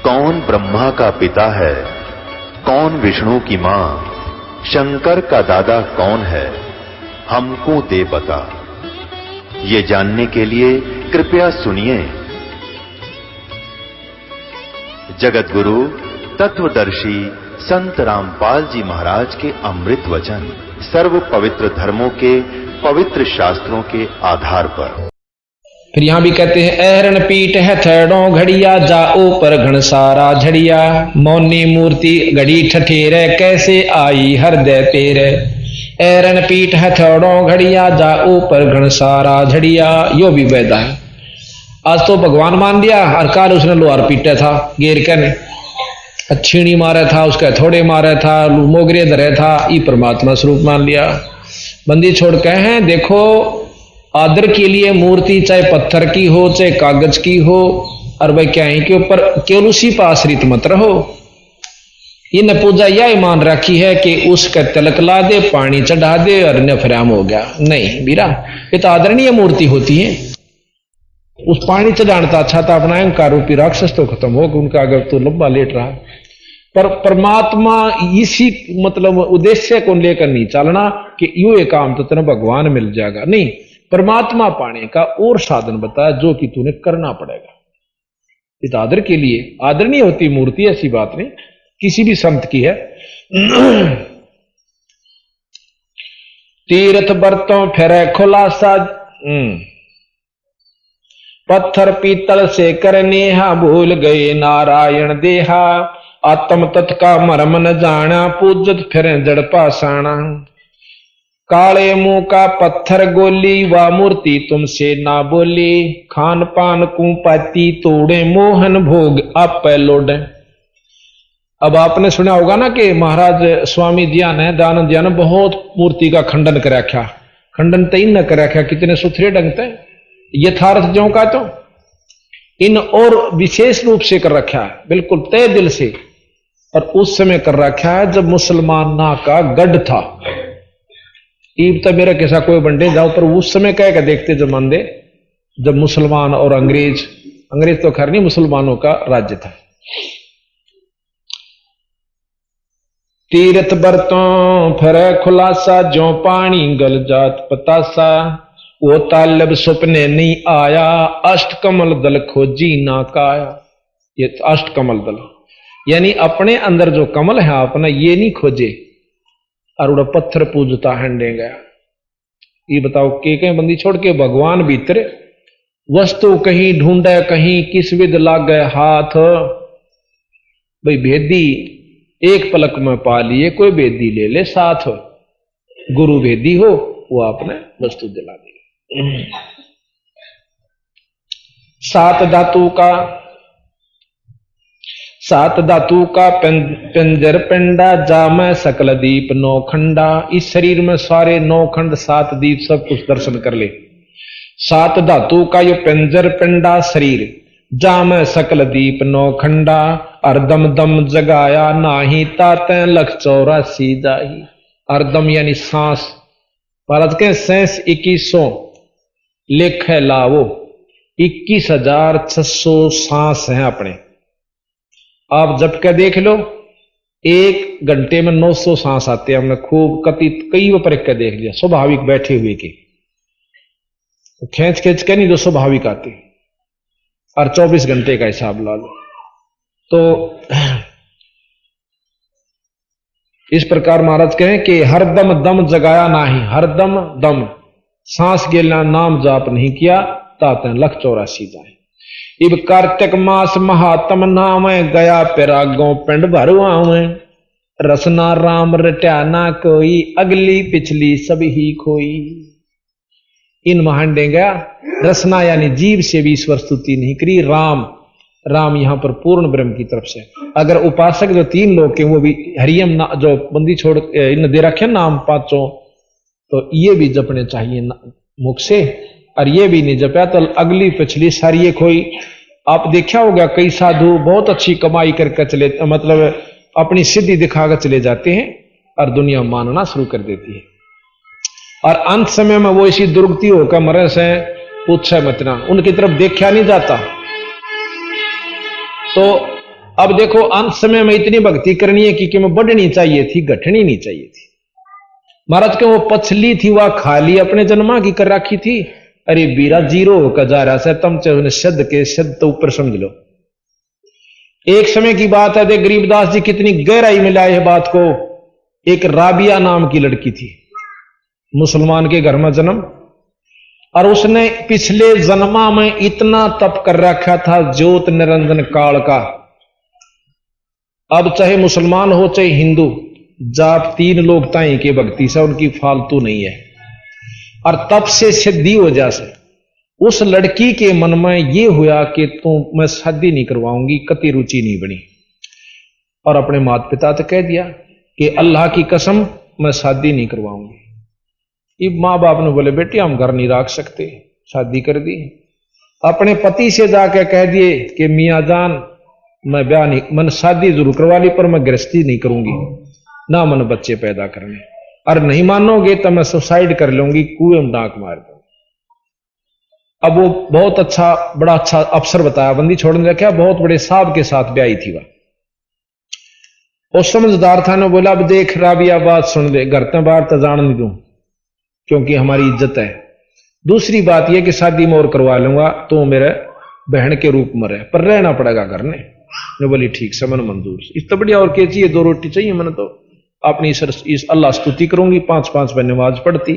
कौन ब्रह्मा का पिता है, कौन विष्णु की मां, शंकर का दादा कौन है, हमको दे बता। ये जानने के लिए कृपया सुनिए। जगत गुरु तत्वदर्शी संत रामपाल जी महाराज के अमृत वचन सर्व पवित्र धर्मों के पवित्र शास्त्रों के आधार पर। फिर यहां भी कहते हैं ऐरण पीठ है थड़ों घड़िया, जाओ पर घनसारा झड़िया, मौनी मूर्ति घड़ी ठठेरे, कैसे आई हृदय तेरे। ऐरण पीठ है थड़ों घड़िया, जाओ पर घनसारा झड़िया। यो भी वेदा है। आज तो भगवान मान लिया, और काल उसने लोहार पीटा था गेर के ने, छीणी मारा था, उसका थोड़े मारा था, मोगरे धरे था, ये परमात्मा स्वरूप मान लिया। बंदी छोड़ के हैं देखो, आदर के लिए मूर्ति चाहे पत्थर की हो चाहे कागज की हो, और भाई क्या है के ऊपर केवल उसी पर आश्रित मत रहो। इन पूजा यह मान रखी है कि उसका तिलक ला दे, पानी चढ़ा दे और नफराम हो गया। नहीं बीरा, ये तो आदरणीय मूर्ति होती है। उस पानी चढ़ाना अच्छा था, अपना अहंकार रूपी राक्षस तो खत्म हो, उनका अगर तो लंबा लेट रहा। पर परमात्मा इसी मतलब उद्देश्य को लेकर नहीं चलना कि यूं ये काम तो तेरा भगवान मिल जाएगा, नहीं। परमात्मा पाने का और साधन बताया जो कि तूने करना पड़ेगा। इस आदर के लिए आदरणीय होती मूर्ति, ऐसी बात नहीं, किसी भी संत की है। तीर्थ बरतों फिर खुलासा, पत्थर पीतल से करनेहा, भूल गए नारायण देहा, आत्म तत् का मर्म न जाना, पूजत फिर जड़ पाषाणा। काले मुंह का पत्थर गोली, वा मूर्ति तुमसे ना बोली, खान पान कुपाती तोड़े, मोहन भोग आप लोडे। अब आपने सुना होगा ना कि महाराज स्वामी जिया ने दानंद जिया ने बहुत मूर्ति का खंडन कर रखा। खंडन तो इन न कर रखा, कितने सुथरे ढंग से यथार्थ जो का तो इन और विशेष रूप से कर रखा है, बिल्कुल तय दिल से। और उस समय कर रखा है जब मुसलमान ना का गढ़ था। ईब तो मेरा कैसा कोई बंडे जाओ, पर उस समय कह के देखते जमाने जब मुसलमान और अंग्रेज तो खैर नहीं, मुसलमानों का राज्य था। तीर्थ बरतों फिर खुलासा, जो पानी गल जात पतासा, वो तालब सुपने नहीं आया, अष्ट कमल दल खोजी ना काया। ये अष्ट कमल दल यानी अपने अंदर जो कमल है अपना ये नहीं खोजे, और उड़ा पत्थर पूजता हंडे गया। ये बताओ के कहीं बंदी छोड़ के भगवान भीतर वस्तु कहीं ढूंढे, कहीं किस विद लाग गए हाथ। भाई भेदी एक पलक में पा लिए, कोई भेदी ले ले साथ, गुरु भेदी हो वो आपने वस्तु दिला दी। सात धातु का पिंजर पिंडा, जामै सकल दीप नौ खंडा। इस शरीर में सारे 9 खंड 7 दीप सब कुछ दर्शन कर ले। 7 धातु का ये पिंजर पिंडा शरीर, जामै सकल दीप 9 खंडा, अर्दम दम जगाया नाही, ताते लख 84 जाही। अर्दम यानी सांस, भारत के सेंस 2100 लेख है लावो, 21,600 सांस हैं अपने। आप जब के देख लो, 1 घंटे में 900 सांस आते हैं। हमने खूब कई पर के देख लिया, स्वाभाविक बैठे हुए के, खींच के नहीं, जो स्वाभाविक आते। और 24 घंटे का हिसाब ला लो। तो इस प्रकार महाराज कहें कि हरदम दम जगाया नाही, हरदम दम सांस गेला नाम जाप नहीं किया, ताते लख 84 जाए। इब कार्तिक मास महात्म नाम, गया पिरागों पिंड भरवावे, रसना राम रट्या ना कोई, अगली पिछली सब ही खोई। इन महांडे गया रसना यानी जीव से भी ईश्वर स्तुति नहीं करी। राम यहां पर पूर्ण ब्रह्म की तरफ से। अगर उपासक जो 3 लोग के वो भी हरियम जो बंदी छोड़ इन दे रखे नाम 5, तो ये भी जपने चाहिए मुख से, और ये भी नहीं जपया तो अगली पिछली सारी खोई। आप देखा होगा कई साधु बहुत अच्छी कमाई करके चले, मतलब अपनी सिद्धि दिखाकर चले जाते हैं और दुनिया मानना शुरू कर देती है, और अंत समय में वो इसी दुर्गति होकर मरे से पूछे मतना, उनकी तरफ देखा नहीं जाता। तो अब देखो अंत समय में इतनी भक्ति करनी है कि मैं बढ़नी चाहिए थी, घटनी नहीं चाहिए थी। महाराज के वो पछली थी वह खाली अपने जन्मा की कर रखी थी। अरे बीरा जीरो होकर जा रहा है, तुम चाहे शब्द के शब्द तो ऊपर समझ लो। एक समय की बात है, देख गरीबदास जी कितनी गहराई में लाए है बात को। एक राबिया नाम की लड़की थी, मुसलमान के घर में जन्म, और उसने पिछले जन्मा में इतना तप कर रखा था ज्योत निरंजन काल का। अब चाहे मुसलमान हो चाहे हिंदू, जाप तीन लोग ताई के भक्ति से उनकी फालतू नहीं है। और तप से सिद्धि हो जासे उस लड़की के मन में ये हुआ कि मैं शादी नहीं करवाऊंगी, कति रुचि नहीं बनी। और अपने माता पिता तो कह दिया कि अल्लाह की कसम मैं शादी नहीं करवाऊंगी। अब माँ बाप ने बोले बेटी हम घर नहीं रख सकते, शादी कर दी। अपने पति से जाकर कह दिए कि मियाँ जान मैं ब्याह नहीं, मैंने शादी जरूर करवा ली पर मैं गृहस्थी नहीं करूंगी, ना मैंने बच्चे पैदा करने, और नहीं मानोगे तो मैं सुसाइड कर लूंगी, कुएं में डांक मार दूंगी। अब वो बहुत अच्छा, बड़ा अच्छा अफसर बताया, बंदी छोड़ने रखा, बहुत बड़े साहब के साथ ब्याही थी वह। और समझदार था ने बोला अब देख राबिया बात सुन ले, घर ते बाहर तो जान नहीं दूं क्योंकि हमारी इज्जत है। दूसरी बात यह कि शादी में और करवा लूंगा तो मेरे बहन के रूप में रहे, पर रहना पड़ेगा घर ने। बोली ठीक से मन मंजूर, इस तो बढ़िया और क्या चाहिए, 2 रोटी चाहिए मैंने तो अपनी इस अल्लाह स्तुति करूंगी, 5-5 बार नमाज पढ़ती।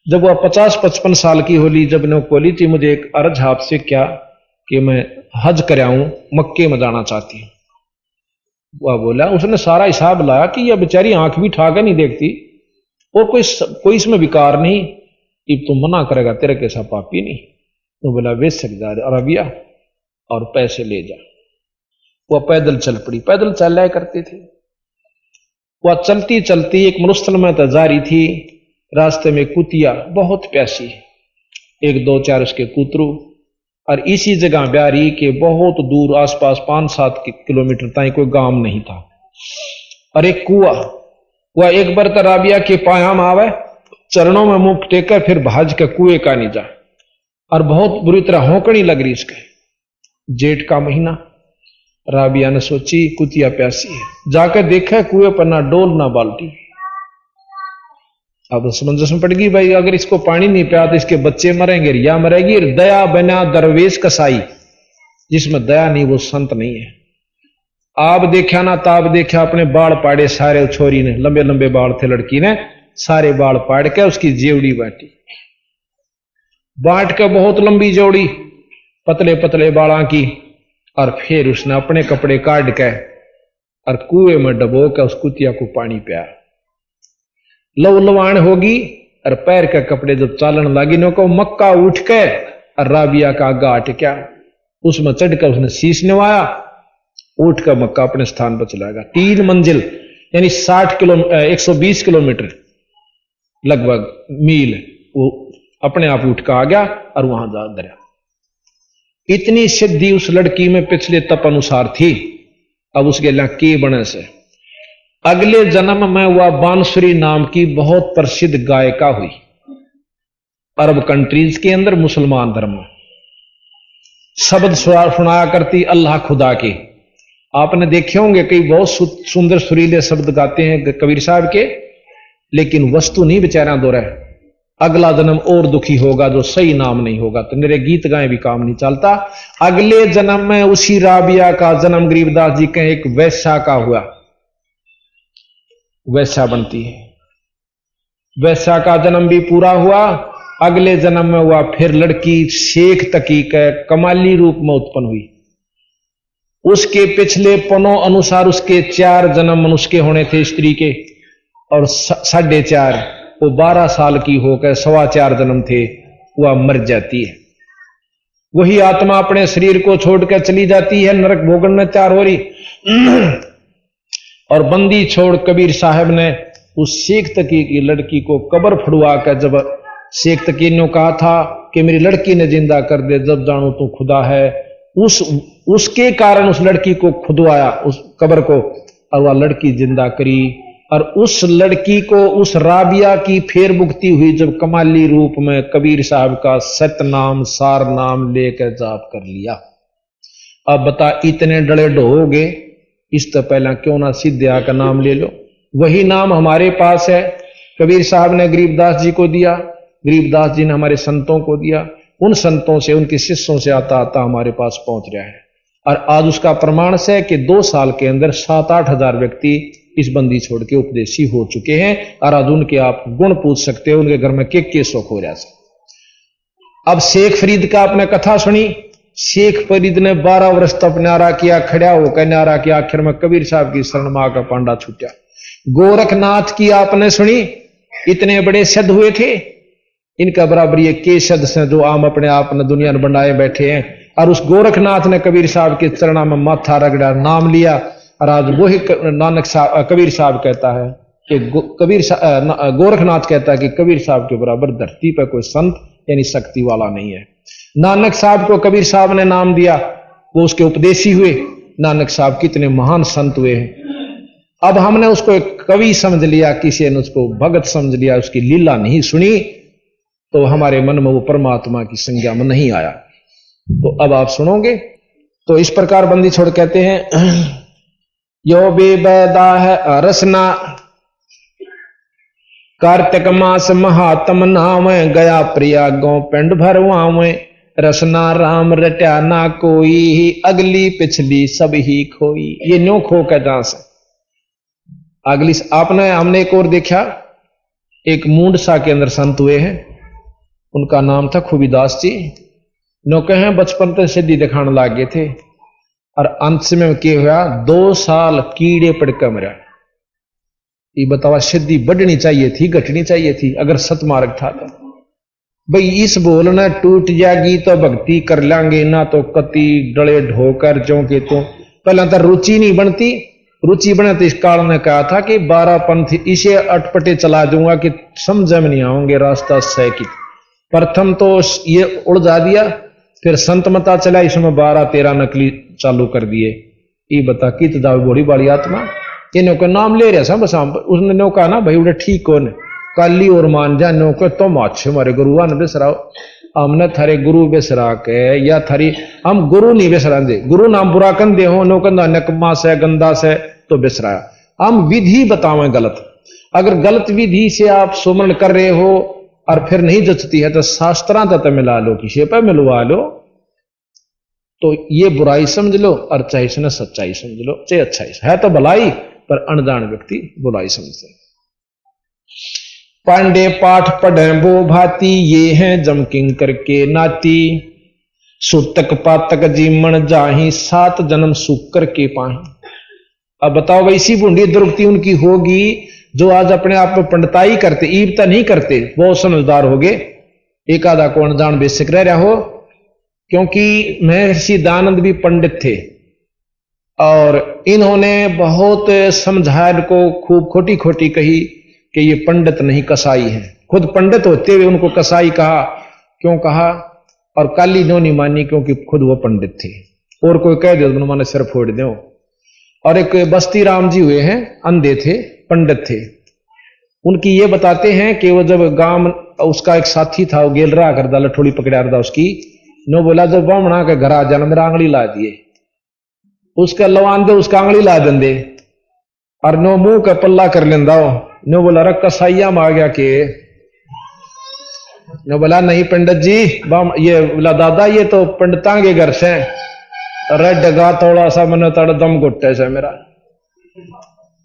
जब वह 50-55 साल की होली, जब ने बोली थी मुझे एक अर्ज आपसे क्या कि मैं हज कर आऊं, मक्के में जाना चाहती हूं। वह बोला, उसने सारा हिसाब लाया कि यह बेचारी आंख भी ठाकर नहीं देखती और कोई इसमें विकार नहीं, अब तुम मना करेगा तेरे कैसा पापी नहीं। तो बोला बेशक जा अरबिया और पैसे ले जा। वह पैदल चल पड़ी, पैदल चल रहा करती थी। वह चलती चलती एक मरुस्थल में तो जा रही थी, रास्ते में कुतिया बहुत प्यासी, 1-2-4 उसके कुतरू, और इसी जगह ब्यारी के बहुत दूर आसपास 5-7 किलोमीटर तक कोई गांव नहीं था। और एक कुआ, वह एक बार राबिया के पायाम आवे, चरणों में मुंह टेकर फिर भाज के कुएं का नहीं जा, और बहुत बुरी तरह होकड़ी लग रही इसके। जेठ का महीना, राबिया ने सोची कुतिया प्यासी है, जाकर देखा कुएं पर ना डोल ना बाल्टी। अब समंजस में पड़ गई, भाई अगर इसको पानी नहीं पिया तो इसके बच्चे मरेंगे, रिया मरेगी। दया बना दरवेश कसाई, जिसमें दया नहीं वो संत नहीं है। आप देखा ना ताब देखा, अपने बाल पाड़े सारे, छोरी ने लंबे लंबे बाल थे, लड़की ने सारे बाल पाड़ के उसकी जेवड़ी बांटी, बांट के बहुत लंबी जोड़ी पतले पतले बाला की, और फिर उसने अपने कपड़े काट के और कुएं में डबो के उस कुतिया को पानी पिया। लव लवाण होगी और पैर के कपड़े जब चालन लगी नो को मक्का उठ के और राबिया का गाट क्या उसमें चढ़कर उसने शीश नवाया, उठ कर मक्का अपने स्थान पर चला गया। 3 मंजिल यानी 120 किलोमीटर लगभग मील वो अपने आप उठ कर आ गया और वहां जा दरिया। इतनी सिद्धि उस लड़की में पिछले तप अनुसार थी। अब उसके लिए के बने से अगले जन्म में वह बांसुरी नाम की बहुत प्रसिद्ध गायिका हुई, अरब कंट्रीज के अंदर मुसलमान धर्म में शब्द सुनाया करती अल्लाह खुदा के। आपने देखे होंगे कई बहुत सुंदर सुरीले शब्द गाते हैं कबीर साहब के, लेकिन वस्तु नहीं बेचारा दो रहा। अगला जन्म और दुखी होगा जो सही नाम नहीं होगा, तो मेरे गीत गाए भी काम नहीं चलता। अगले जन्म में उसी राबिया का जन्म गरीबदास जी के एक वैश्या का हुआ, वैश्या बनती है। वैश्या का जन्म भी पूरा हुआ। अगले जन्म में हुआ फिर लड़की शेख तकी के कमाली रूप में उत्पन्न हुई। उसके पिछले पनों अनुसार उसके 4 जन्म मनुष्य के होने थे स्त्री के, और 4.5 वो 12 साल की होकर 4.25 जन्म थे, वह मर जाती है। वही आत्मा अपने शरीर को छोड़कर चली जाती है, नरक भोगन में तैयार हो रही। और बंदी छोड़ कबीर साहब ने उस शेख तकी की लड़की को कब्र फुड़वा कर, जब शेख तकी ने कहा था कि मेरी लड़की ने जिंदा कर दे, जब जानू तू खुदा है, उसके कारण उस लड़की को खुदवाया उस कब्र को, और वह लड़की जिंदा करी। और उस लड़की को उस राबिया की फेर मुक्ति हुई जब कमाली रूप में कबीर साहब का सतनाम सार नाम लेकर जाप कर लिया। अब बता इतने डले ढोगे, इस तो पहला क्यों ना सिद्धिया का नाम ले लो। वही नाम हमारे पास है, कबीर साहब ने गरीबदास जी को दिया, गरीबदास जी ने हमारे संतों को दिया, उन संतों से उनके शिष्यों से आता आता हमारे पास पहुंच रहा है। और आज उसका प्रमाण से कि 2 साल के अंदर 7-8 हजार व्यक्ति इस बंदी छोड़ के उपदेशी हो चुके हैं। और आज उनके आप गुण पूछ सकते हो, उनके घर में के सुख हो रहा है। अब शेख फरीद का आपने कथा सुनी, शेख फरीद ने 12 वर्ष तक न्यारा किया, खड़ा होकर न्यारा किया, आखिर में कबीर साहब की शरण मां का पांडा छूटा। गोरखनाथ की आपने सुनी, इतने बड़े सिद्ध हुए थे, इनका बराबर ये के सिद्ध से जो आम अपने आप ने दुनिया में बनाए बैठे हैं। और उस गोरखनाथ ने कबीर साहब के चरणों में माथा रगड़ा, नाम लिया। और आज वही नानक साहब कबीर साहब कहता है कि गोरखनाथ कहता है कि कबीर साहब के बराबर धरती पर कोई संत यानी शक्ति वाला नहीं है। नानक साहब को कबीर साहब ने नाम दिया, वो उसके उपदेशी हुए। नानक साहब कितने महान संत हुए हैं। अब हमने उसको एक कवि समझ लिया, किसी ने उसको भगत समझ लिया, उसकी लीला नहीं सुनी, तो हमारे मन में वो परमात्मा की संज्ञा में नहीं आया। तो अब आप सुनोगे तो इस प्रकार बंदी छोड़ कहते हैं, यो बेबैदा है रसना, कार्तिक मास महात्म नाम, गया प्रिया गौ पिंड भरवावे, रसना राम रट्या ना कोई, अगली पिछली सब ही खोई। ये न्यो खो का जहां से अगली हमने एक और देखा, एक मूंडसा के अंदर संत हुए हैं, उनका नाम था खूबीदास जी। नो कहे बचपन से सिद्धि दिखाने लागे थे, और अंत में क्या हुआ, 2 साल कीड़े पड़कर मरा। ये बतावा सिद्धि बढ़नी चाहिए थी घटनी चाहिए थी अगर सतमार्ग था तो। भाई इस बोल न टूट जाएगी तो भक्ति कर लेंगे, ना तो कति डले ढोकर जो के तो पहला तो रुचि नहीं बनती। रुचि बने तो इस काल ने कहा था कि 12 पंथ इसे अटपटे चला दूंगा कि समझ में नहीं आओगे रास्ता सह की। प्रथम तो ये उड़जा दिया, फिर संत मता चला, इसमें 12-13 नकली चालू कर दिए। ये बता कि दावे बड़ी बड़ी आत्मा इन्हों का नाम ले रहा था बस। उसने नो कहा ना भाई उड़े ठीक कौन काली और मान जा नो को तुम अच्छे हमारे गुरुआ ने बेसराओ, हमने थारे गुरु बेसरा के या थारी हम गुरु नहीं बेसरा दे, गुरु नाम बुरा कन दे हो नो कंदा नकमा से गंदा से तो बेसराया। हम विधि बतावें गलत, अगर गलत विधि से आप सुमरण कर रहे हो और फिर नहीं जचती है तो शास्त्रा तक मिला लो, किसी पर मिलवा लो, तो ये बुराई समझ लो और चाहे इसने सच्चाई समझ लो, चाहे अच्छाई है तो भलाई, पर अनजान व्यक्ति बुराई समझते। पांडे पाठ पढ़े वो भांति, ये हैं जमकिंग करके नाती, सुतक पातक जीमन जाही, 7 जन्म सुख करके पाही। अब बताओ वैसी बूंदी दुर्गति उनकी होगी जो आज अपने आप में पंडिताई करते, ईबता नहीं करते, वो समझदार हो गए। एक आधा को अनजान बेसिक रह रहा हो, क्योंकि महर्षि दयानंद भी पंडित थे और इन्होंने बहुत समझाया को खूब खोटी खोटी कही कि ये पंडित नहीं कसाई है। खुद पंडित होते हुए उनको कसाई कहा, क्यों कहा? और काली नो नहीं मानी क्योंकि खुद वो पंडित थे, और कोई कह दे तो मैंने सिर फोड़ दो। और एक बस्ती राम जी हुए हैं, अंधे थे, पंडित थे, उनकी ये बताते हैं कि वो जब गांव उसका एक साथी था, वो गेल रहा कर दाल थोड़ी पकड़ा रहा उसकी, नो बोला जब बामणा के घर आ जाना मेरा आंगली ला दिए, उसका लवान दे उसका आंगली ला देंदे और नो मुंह का पल्ला कर लेंदा हो। नो बोला रख कसाइया में आ गया के, नो बोला नहीं पंडित जी, ये बोला दादा ये तो पंडिता के घर से, अरे डगा थोड़ा सा मैंने तड़ दम घुट्टे से मेरा,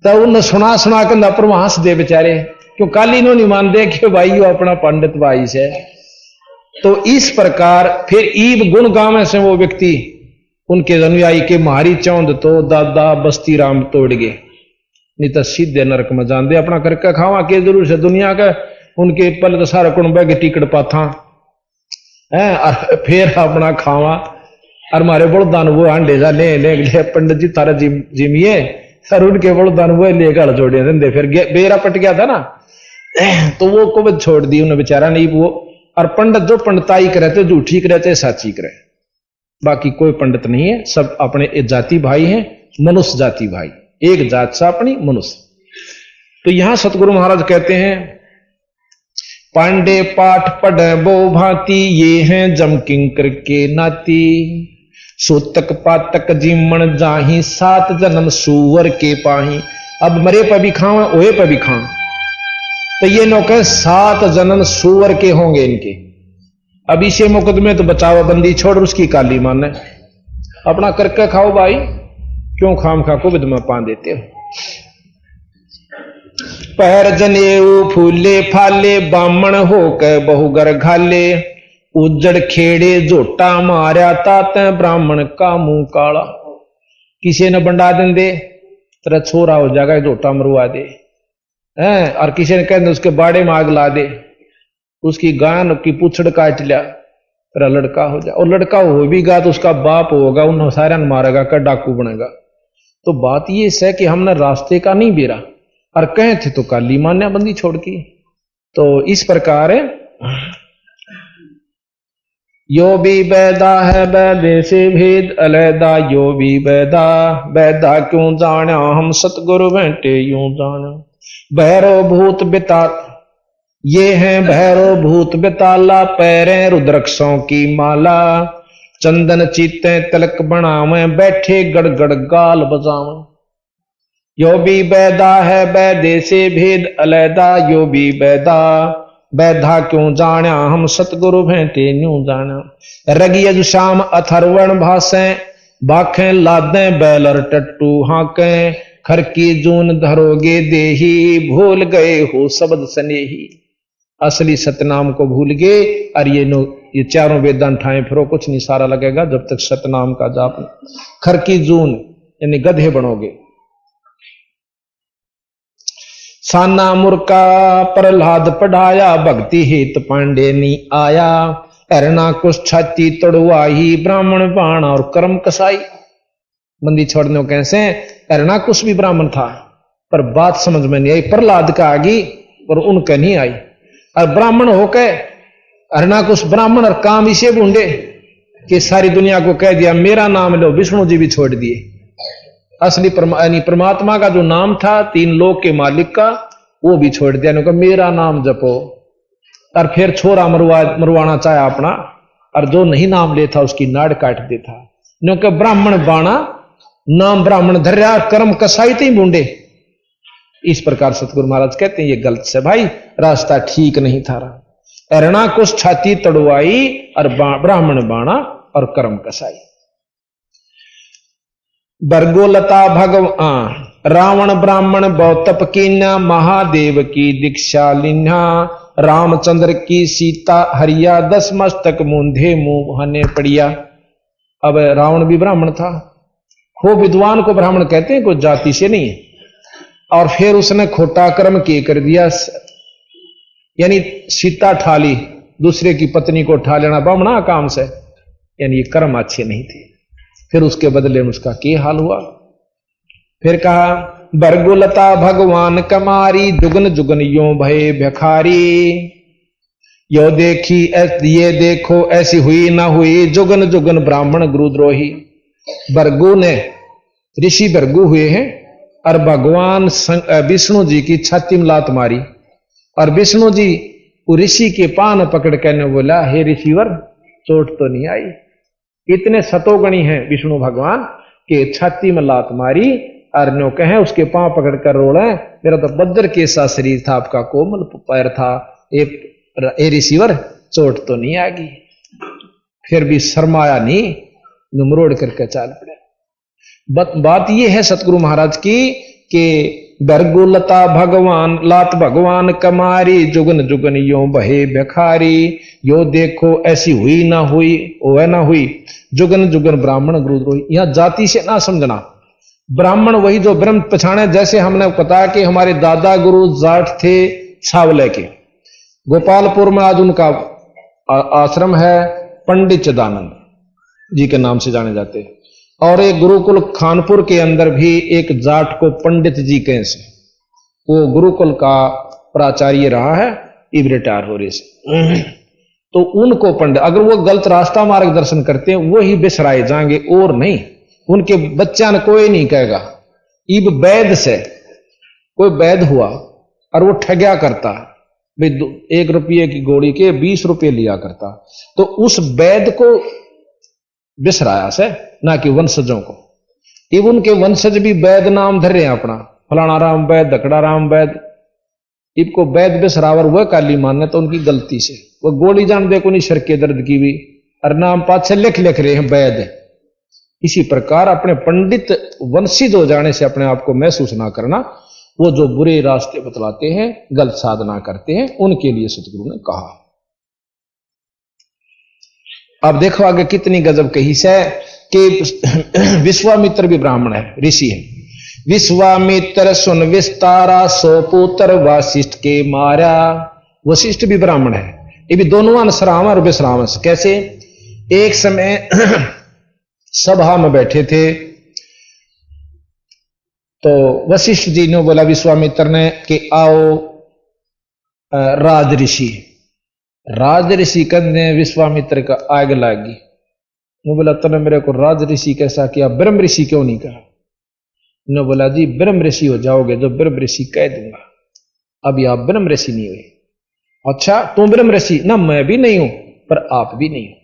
तो उन्हें सुना सुना के नपर हंस दे बेचारे, क्यों काली नो नहीं मान दे कि भाई वो अपना पंडित भाई से। तो इस प्रकार फिर ईब गुण गावे से वो व्यक्ति उनके अनुयायी के मारी चौंद तो दादा बस्ती राम तोड़ गए, नहीं तो सीधे नरक में जान दे, अपना करके खावा के जरूर से दुनिया का उनके पल तो सारा कुण बह के टिकट पाथा है और फिर अपना खावा। और मारे बड़दान वो अंडे जा ले पंडित जी तारा जिमिए सर, उनके बड़दान वो ले गल जोड़े धंधे, फिर बेरा पट गया था ना, तो वो को छोड़ दी उन्हें बेचारा नहीं वो। और पंडित जो पंडिताई करे तो झूठी करे चाहे साची करे, बाकी कोई पंडित नहीं है, सब अपने जाति भाई हैं, मनुष्य जाति भाई, एक जात सा अपनी मनुष्य। तो यहां सतगुरु महाराज कहते हैं पांडे पाठ पढ़े बो भांति, ये हैं जमकिंग करके नाती, सूतक पातक जीमण जाही, 7 जन्म सूअर के पाही। अब मरे पर भी खाओ, ओए पर भी खाओ, तो ये नौके 7 जन्म सूअर के होंगे इनके। अब इसे मुकदमे तो बचावा बंदी छोड़, उसकी काली माने, अपना करके खाओ भाई, क्यों खाम खा को विधमा पा देते हो। पैर जनेऊ फूले फाले, बामण होके बहुगर घाले, उजड़ खेड़े झोटा मारा, ताते ब्राह्मण का मुंह काला। किसी ने बंडा दिन दे तेरा छोरा हो जाएगा, झोटा मरवा दे हैं, और किसी ने कहते उसके बाड़े में आग ला दे, उसकी गान की पूछड़ काट लिया, तेरा लड़का हो जाए। और लड़का हो भी गा तो उसका बाप होगा, उन सारा मारेगा, कर डाकू बनेगा। तो बात ये है कि हमने रास्ते का नहीं बेरा, और कहे थे तो काली मान्या बंदी छोड़ की। तो इस प्रकार यो भी बैदा है बैदे से भेद अलैदा, यो भी बैदा बैदा क्यों जाना, हम सतगुरु बैठे यूं जाना। भैरव भूत बिता, ये हैं भैरव भूत बिताला, पैरें रुद्रक्षों की माला, चंदन चीते तिलक बनावे, बैठे गड़गड़ गाल बजावे। यो भी बैदा है बैदे से भेद अलैदा, यो भी बैदा बैधा क्यों जाना, हम सतगुरु भेंटे न्यू जाना। रगियज शाम अथर्वण भाषे, बाखें लादें बैलर टट्टू हाके, खर की जून धरोगे देही, भूल गए हो शब्द स्नेही। असली सतनाम को भूल गए, और ये चारों वेदांत ठाए फिरो, कुछ नहीं सारा लगेगा जब तक सतनाम का जाप। खर की जून यानी गधे बनोगे। साना मुर्का प्रहलाद पढ़ाया, भक्ति हित पांडे नी आया, हरना कुछ छाती तड़वाही, ब्राह्मण बाण और कर्म कसाई। बंदी छोड़ने कैसे, हरना कुछ भी ब्राह्मण था, पर बात समझ में नहीं आई, प्रहलाद का आगी और उनका नहीं आई। और ब्राह्मण होके हरना कुछ ब्राह्मण और काम इसे ढूंढे कि सारी दुनिया को कह दिया मेरा नाम लो, विष्णु जी भी छोड़ दिए। असली परमात्मा का जो नाम था 3 लोक के मालिक का, वो भी छोड़ दिया, ने कहा मेरा नाम जपो। और फिर छोरा मरवाना चाहा अपना, और जो नहीं नाम लेता उसकी नाड़ काट देता। क्योंकि ब्राह्मण बाणा नाम ब्राह्मण धर्या, कर्म कसाई ही बूंडे। इस प्रकार सतगुरु महाराज कहते हैं ये गलत से भाई, रास्ता ठीक नहीं था। अरणा कुछ छाती तड़वाई, और ब्राह्मण बाणा और कर्म कसाई। बरगोलता भगवान रावण ब्राह्मण बौतप कीन्या, महादेव की दीक्षा लिन्हा, रामचंद्र की सीता हरिया, 10 मस्तक मूंधे मुंह हने पड़िया। अब रावण भी ब्राह्मण था, हो विद्वान को ब्राह्मण कहते हैं, कोई जाति से नहीं है। और फिर उसने खोटा कर्म के कर दिया, यानी सीता ठाली, दूसरे की पत्नी को ठा लेना ब्राह्मणा काम से, यानी ये कर्म अच्छे नहीं थे। फिर उसके बदले में उसका क्या हाल हुआ। फिर कहा बरगुलता भगवान कमारी, जुगन जुगन यो भय भिखारी, यो देखी ये देखो ऐसी हुई ना हुई, जुगन जुगन ब्राह्मण गुरुद्रोही। बरगु ने ऋषि बरगु हुए हैं, और भगवान विष्णु जी की छाती में लात मारी, और विष्णु जी ऋषि के पान पकड़ कर बोला हे ऋषिवर चोट तो नहीं आई। इतने सतोगणी हैं विष्णु भगवान के छाती में लात मारी, और नो कहे उसके पांव पकड़कर रोड़े, मेरा तो बद्र कैसा शरीर था, आपका कोमल पैर था, ए ऋषिवर चोट तो नहीं आ गई। फिर भी शर्माया नहीं, नुमरोड़ करके चाल पड़े। बात यह है सतगुरु महाराज की कि बरगुलता भगवान लात भगवान कमारी, जुगन जुगन यो बहे भिखारी, यो देखो ऐसी हुई ना हुई ओए ना हुई, जुगन जुगन ब्राह्मण गुरुद्रोही। यहां जाति से ना समझना, ब्राह्मण वही जो ब्रह्म पछाणे। जैसे हमने बताया कि हमारे दादा गुरु जाट थे छावले के, गोपालपुर में आज उनका आश्रम है, पंडित चिदानंद जी के नाम से जाने जाते हैं। और एक गुरुकुल खानपुर के अंदर भी एक जाट को पंडित जी कहें से, वो गुरुकुल का प्राचार्य रहा है, इब रिटायर हो रहे से। तो उनको पंडित, अगर वो गलत रास्ता मार्गदर्शन करते हैं वही बिसराए जाएंगे और नहीं, उनके बच्चा ने कोई नहीं कहेगा। इब वैद से कोई वैद हुआ और वो ठग्या करता, भाई 1 रुपये की गोली के 20 रुपये लिया करता, तो उस वैद को बिसराया से, ना कि वंशजों को। इब उनके वंशज भी वैद नाम धर रहे हैं अपना, फलाना राम वैद, धकड़ा राम वैद। इब को वैद बिसरावर वह काली मानने तो उनकी गलती से, वो गोली जान दे को नहीं सर के दर्द की भी, और नाम पाछे लिख रहे हैं वैद। इसी प्रकार अपने पंडित वंशित हो जाने से अपने आप को महसूस ना करना। वो जो बुरे रास्ते बतलाते हैं, गलत साधना करते हैं, उनके लिए सतगुरु ने कहा। अब देखो आगे कितनी गजब कही से कि विश्वामित्र भी ब्राह्मण है, ऋषि है। विश्वामित्र सुन विस्तारा, सो पुत्र वशिष्ठ के मारा। वशिष्ठ भी ब्राह्मण है। ये भी दोनों अंशराम और विश्राम। कैसे? एक समय सभा में बैठे थे तो वशिष्ठ जी ने बोला विश्वामित्र ने कि आओ राज ऋषि कहने विश्वामित्र का आग लागी। ने बोला तूने मेरे को राज ऋषि कैसा किया, ब्रह्म ऋषि क्यों नहीं कहा? ने बोला जी ब्रह्म ऋषि हो जाओगे जो ब्रह्म ऋषि कह दूंगा, अभी आप ब्रह्म ऋषि नहीं हुए। अच्छा तुम ब्रह्म ऋषि ना, मैं भी नहीं हूं पर आप भी नहीं हो।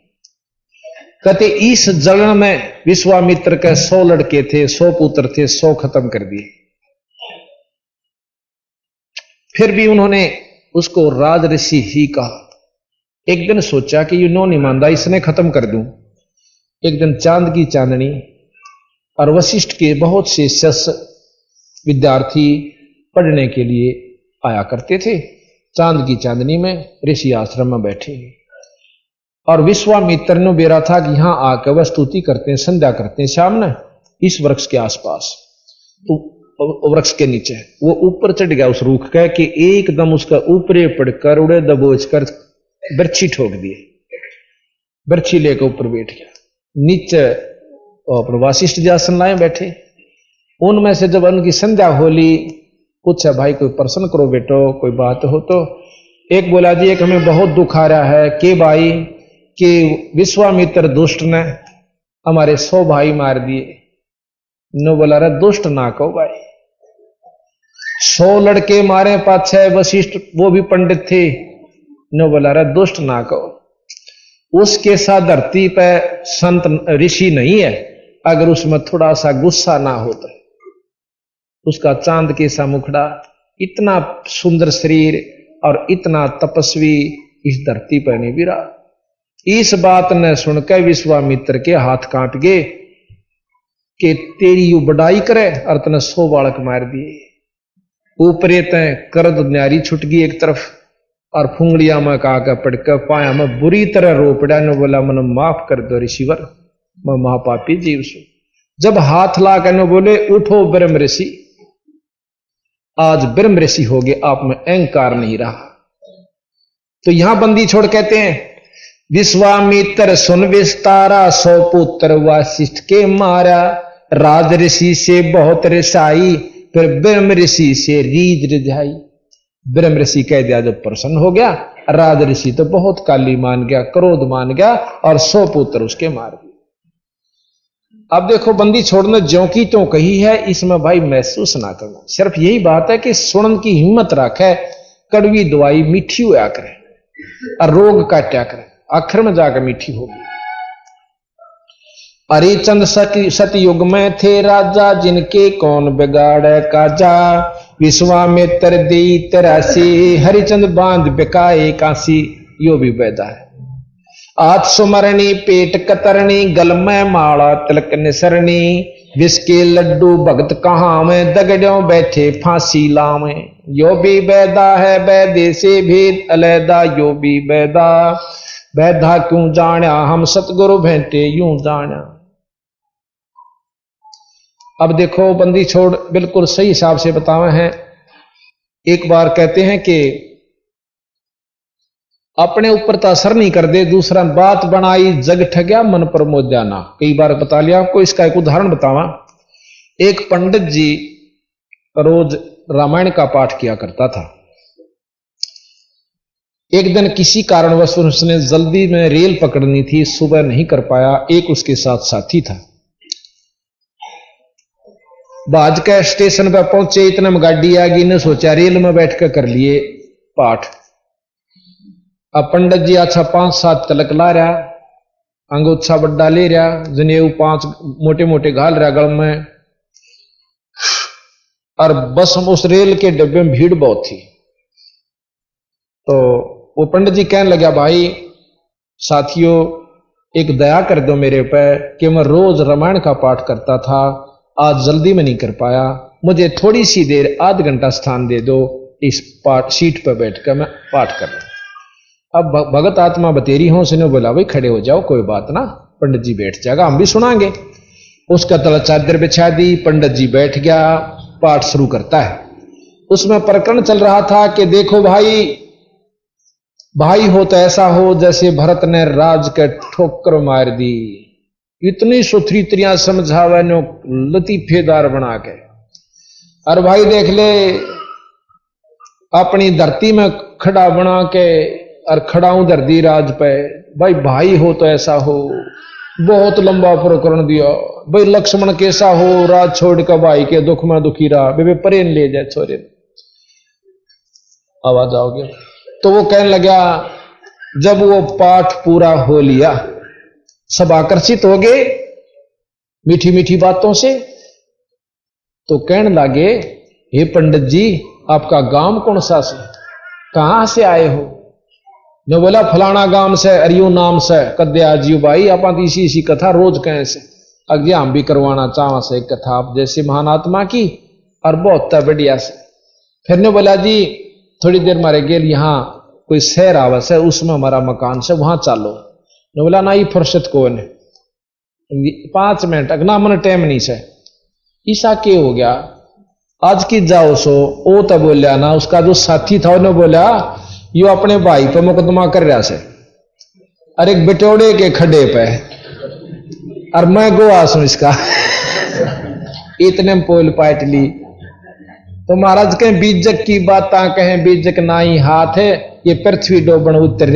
कहते इस जलन में विश्वामित्र के 100 लड़के थे, 100 पुत्र थे, 100 खत्म कर दिए। फिर भी उन्होंने उसको राज ऋषि ही कहा। एक दिन सोचा कि ये नहीं मानदा, इसने खत्म कर दूं। एक दिन चांद की चांदनी और वशिष्ठ के बहुत से शिष्य विद्यार्थी पढ़ने के लिए आया करते थे। चांद की चांदनी में ऋषि आश्रम में बैठे और विश्वामित्र ने बेरा था कि यहां आकर वह स्तुति करते हैं, संध्या करते हैं शाम ने इस वृक्ष के आसपास। तो वृक्ष के नीचे वो ऊपर चढ़ गया उस रूख का कि एकदम उसका ऊपरे पड़कर उड़े दबोच कर बर्छी ठोक दिए। बर्छी लेकर ऊपर बैठ गया। नीचे अपने वशिष्ठ जी आसन लाए बैठे। उनमें से जब उनकी संध्या होली, पूछा भाई कोई प्रश्न करो बेटो, कोई बात हो तो। एक बोला जी एक हमें बहुत दुख आ रहा है कि भाई कि विश्वामित्र दुष्ट ने हमारे 100 भाई मार दिए। नो बोला रे दुष्ट ना कहो भाई, 100 लड़के मारे पाछे वशिष्ठ वो भी पंडित थे। नो बोला रे दुष्ट ना कहो, उसके साथ धरती पे संत ऋषि नहीं है अगर उसमें थोड़ा सा गुस्सा ना होता। उसका चांद के सा मुखड़ा, इतना सुंदर शरीर और इतना तपस्वी इस धरती पर नहीं गिरा। इस बात ने सुनकर विश्वामित्र के हाथ कांप गए कि तेरी यू बड़ाई करे और तने 100 बालक मार दिए। ऊपरे तय करद न्यारी छुट गई एक तरफ और फुंगड़िया में काका पड़कर पाया में बुरी तरह रो पड़ा। ने बोला मन माफ कर दो ऋषिवर, मैं महापापी जीव सु। जब हाथ ला कर बोले उठो ब्रह्म ऋषि, आज ब्रह्म ऋषि हो गए, आप में अहंकार नहीं रहा। तो यहां बंदी छोड़ कहते हैं विश्वामित्र सुन विस्तारा, 100 पुत्र वशिष्ठ के मारा। राज ऋषि से बहुत रिसाई, फिर ब्रह्म ऋषि से रीझ रिझाई। ब्रह्म ऋषि कह दिया जब प्रसन्न हो गया, राज ऋषि तो बहुत काली मान गया, क्रोध मान गया और 100 पुत्र उसके मार दिए। अब देखो बंदी छोड़ने ज्यों की त्यों कही है, इसमें भाई महसूस ना करना। सिर्फ यही बात है कि सुनन की हिम्मत रखे, कड़वी दवाई मीठी हुआ करे और रोग काटा करे, आखिर में जाकर मीठी होगी। हरिचंद सतयुग में थे राजा, जिनके कौन बिगाड़े काजा। विश्वामित्र दी तरासी, हरिचंद बांध बिकाए काशी। यो भी पैदा है। आठ सुमरणी पेट कतरनी, गल में माला तिलक निसरनी। विष के लड्डू भगत कहाँ में, दगड़ों बैठे फांसी लावे। यो भी बैदा है बैदे से भेद अलैदा, यो भी बैदा बैधा क्यों जाना, हम सतगुरु भेंटे यूं जाना। अब देखो बंदी छोड़ बिल्कुल सही हिसाब से बतावे हैं। एक बार कहते हैं कि अपने ऊपर तो असर नहीं कर दे, दूसरा बात बनाई जग ठग्या मन पर मोह जाना। कई बार बता लिया आपको, इसका एक उदाहरण बतावा। एक पंडित जी रोज रामायण का पाठ किया करता था। एक दिन किसी कारणवश उसने जल्दी में रेल पकड़नी थी, सुबह नहीं कर पाया। एक उसके साथ साथी था। बाज के स्टेशन पर पहुंचे, इतने में गाड़ी आ गई। ने सोचा रेल में बैठ कर लिए पाठ। अब पंडित जी अच्छा 5-7 तलक ला रहा, अंगोछा बड्डा ले रहा, जनेऊ 5 मोटे मोटे घाल रहा गल में, और बस उस रेल के डब्बे में भीड़ बहुत थी। तो वो पंडित जी कहने लगा, भाई साथियों एक दया कर दो मेरे पे कि मैं रोज रामायण का पाठ करता था, आज जल्दी में नहीं कर पाया, मुझे थोड़ी सी देर आध घंटा स्थान दे दो, इस पाठ सीट पर बैठकर मैं पाठ कर लूं। अब भगत आत्मा बतेरी हों उसने बोला, भाई खड़े हो जाओ, कोई बात ना, पंडित जी बैठ जाएगा, हम भी सुनाएंगे। उसका तला चादर बिछा दी, पंडित जी बैठ गया, पाठ शुरू करता है। उसमें प्रकरण चल रहा था कि देखो भाई हो तो ऐसा हो जैसे भरत ने राज के ठोकर मार दी, इतनी सुथरीतरियां समझावे नो लतीफेदार बना के, और भाई देख ले अपनी धरती में खड़ा बना के और खड़ाऊं धरती राज पे, भाई हो तो ऐसा हो। बहुत लंबा प्रकरण दिया, भाई लक्ष्मण कैसा हो, राज छोड़ कर भाई के दुख में दुखी रहा, बेबे परेन ले जाए छोरे, आवाज आओगे। तो वो कहने लगा, जब वो पाठ पूरा हो लिया, सब आकर्षित हो गए मीठी मीठी बातों से, तो कहने लगे, हे पंडित जी आपका गांव कौन सा से, कहां से आए हो? ने बोला फलाना गांव से, अरियो नाम से। कदे आजियो भाई, आप इसी कथा रोज कहें से, अगे हम भी करवाना चाह से एक कथा आप जैसे महान आत्मा की, और बहुत बढ़िया से। फिर ने बोला जी थोड़ी देर मारे गेल यहाँ कोई शहर आवस है, उसमें हमारा मकान से, वहां चालो। ने बोला ना, ये फुर्सत कौन है, 5 मिनट अगना मन टाइम नहीं से। ईसा के हो गया आज की जाओ सो। ओ तो बोलिया ना, उसका जो साथी था उन्होंने बोला, यो अपने भाई पे मुकदमा कर रहा से, और एक बिटोड़े के खड्डे पे, और मैं गोवा सू इसका इतने पोल पाट ली। तो महाराज कहें बीजक की बात कहें, बीजक ना ही हाथ है, ये पृथ्वी डोबन उतर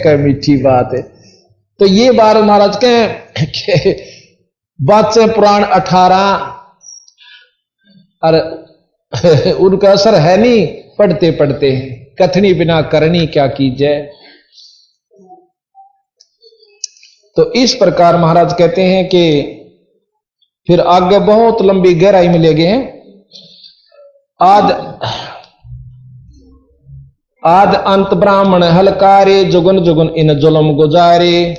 कह मीठी बात है। तो ये बार महाराज कहें बादशाह पुराण 18, और उनका असर है नहीं पढ़ते पढ़ते, कथनी बिना करनी क्या कीजिए। तो इस प्रकार महाराज कहते हैं कि फिर आगे बहुत लंबी गहराई में ले गए हैं। आद अंत ब्राह्मण हलकारे, जुगन जुगन इन जुलम गुजारे,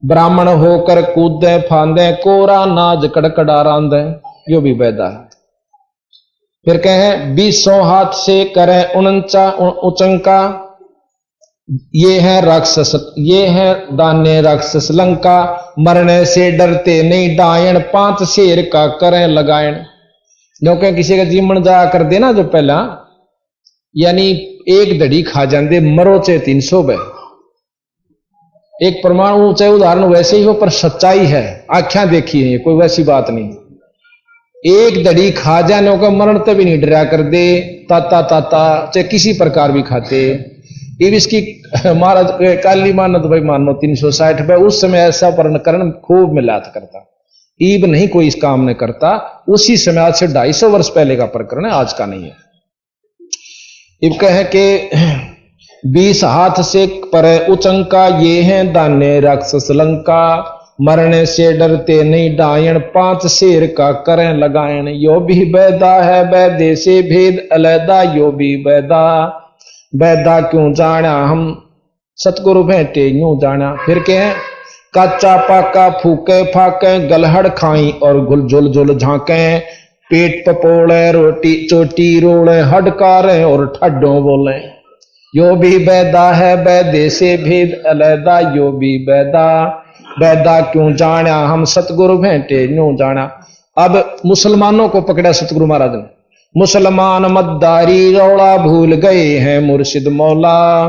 ब्राह्मण होकर कूदे फांदे, कोरा नाज कड़कड़ा रांदे। यो भी बैदा है। फिर कहें 20 हाथ से करें उचंका, ये है राक्षस, ये है दाने राक्षस लंका, मरने से डरते नहीं डायन, 5 शेर का करें लगायन। क्योंकि किसी का जीवन जा कर देना जो पहला, यानी एक दड़ी खा जाते मरो चे 300 बे। एक परमाणु चाहे उदाहरण वैसे ही हो, पर सच्चाई है, आख्या देखी है, कोई वैसी बात नहीं। एक दड़ी खा जाने का मरण तब भी नहीं डरा कर दे, ताता ताता चाहे किसी प्रकार भी खाते। अब इसकी महाराज काली मानत भाई मानो 360 पे, उस समय ऐसा करण खूब मिलात करता, ईब नहीं कोई इस काम ने करता। उसी समय आज से 250 वर्ष पहले का प्रकरण है, आज का नहीं है। इब कहे कि 20 हाथ से पर उचंका, ये हैं दाने राक्षस लंका, मरने से डरते नहीं डायन, 5 शेर का करें लगायन। यो भी बैदा है बैदे से भेद अलैदा, यो भी बैदा बैदा क्यों जाना हम सतगुरु भेंटे यूं जाना। फिर कहें कच्चा पाका फूके फाके, गलहड़ खाई और गुल झुल झुल झांके, पेट पपोड़े रोटी चोटी रोड़े, हडकारे और ठड्डों बोले। यो भी बैदा है बैदे से भेद अलैदा, यो भी बैदा बैदा क्यों जाना हम सतगुरु भेंटे यूं जाना। अब मुसलमानों को पकड़ा सतगुरु महाराज ने। मुसलमान मद्दारी रौला भूल गए हैं मुर्शिद मौला,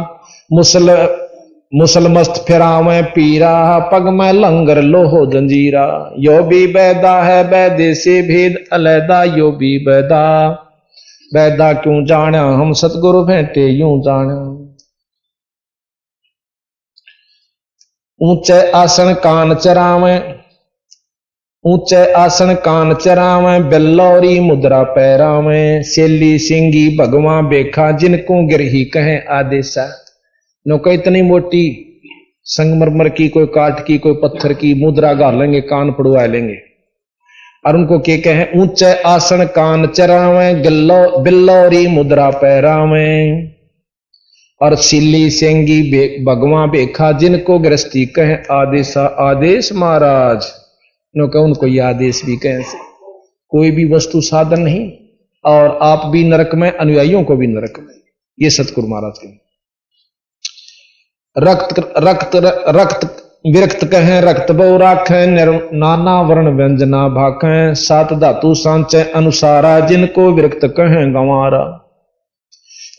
मुसलमस्त फिरावे पीरा, पग में लंगर लोहो जंजीरा। यो भी बैदा है बैदे से भेद अलैदा, यो भी बैदा बैदा क्यों जाना हम सतगुरु भेंटे यूं जाना। ऊंचे आसन कान चरावे, ऊंचे आसन कान चरावे, बेल्लौरी मुद्रा पैरावे, सेली सिंगी भगवान बेखा, जिनको गिरही कहें आदेशा। नौका इतनी मोटी संगमरमर की, कोई काठ की, कोई पत्थर की मुद्रा गाल लेंगे, कान पड़वा लेंगे और उनको के कहे ऊंचे आसन कान चरावे, बिल्लौरी मुद्रा पैरावे और सिल्ली सेंगी भगवान बेखा, जिनको गृहस्थी कहे आदेशा आदेश महाराज नो कह उनको ये आदेश भी कहे से। कोई भी वस्तु साधन नहीं और आप भी नरक में, अनुयायियों को भी नरक में। ये सतगुरु महाराज के रक्त रक्त रक्त विरक्त कहें, रक्त बहु राखें, नाना वर्ण व्यंजना भाखें, सात धातु सांचे अनुसारा, जिनको विरक्त कहें गंवारा।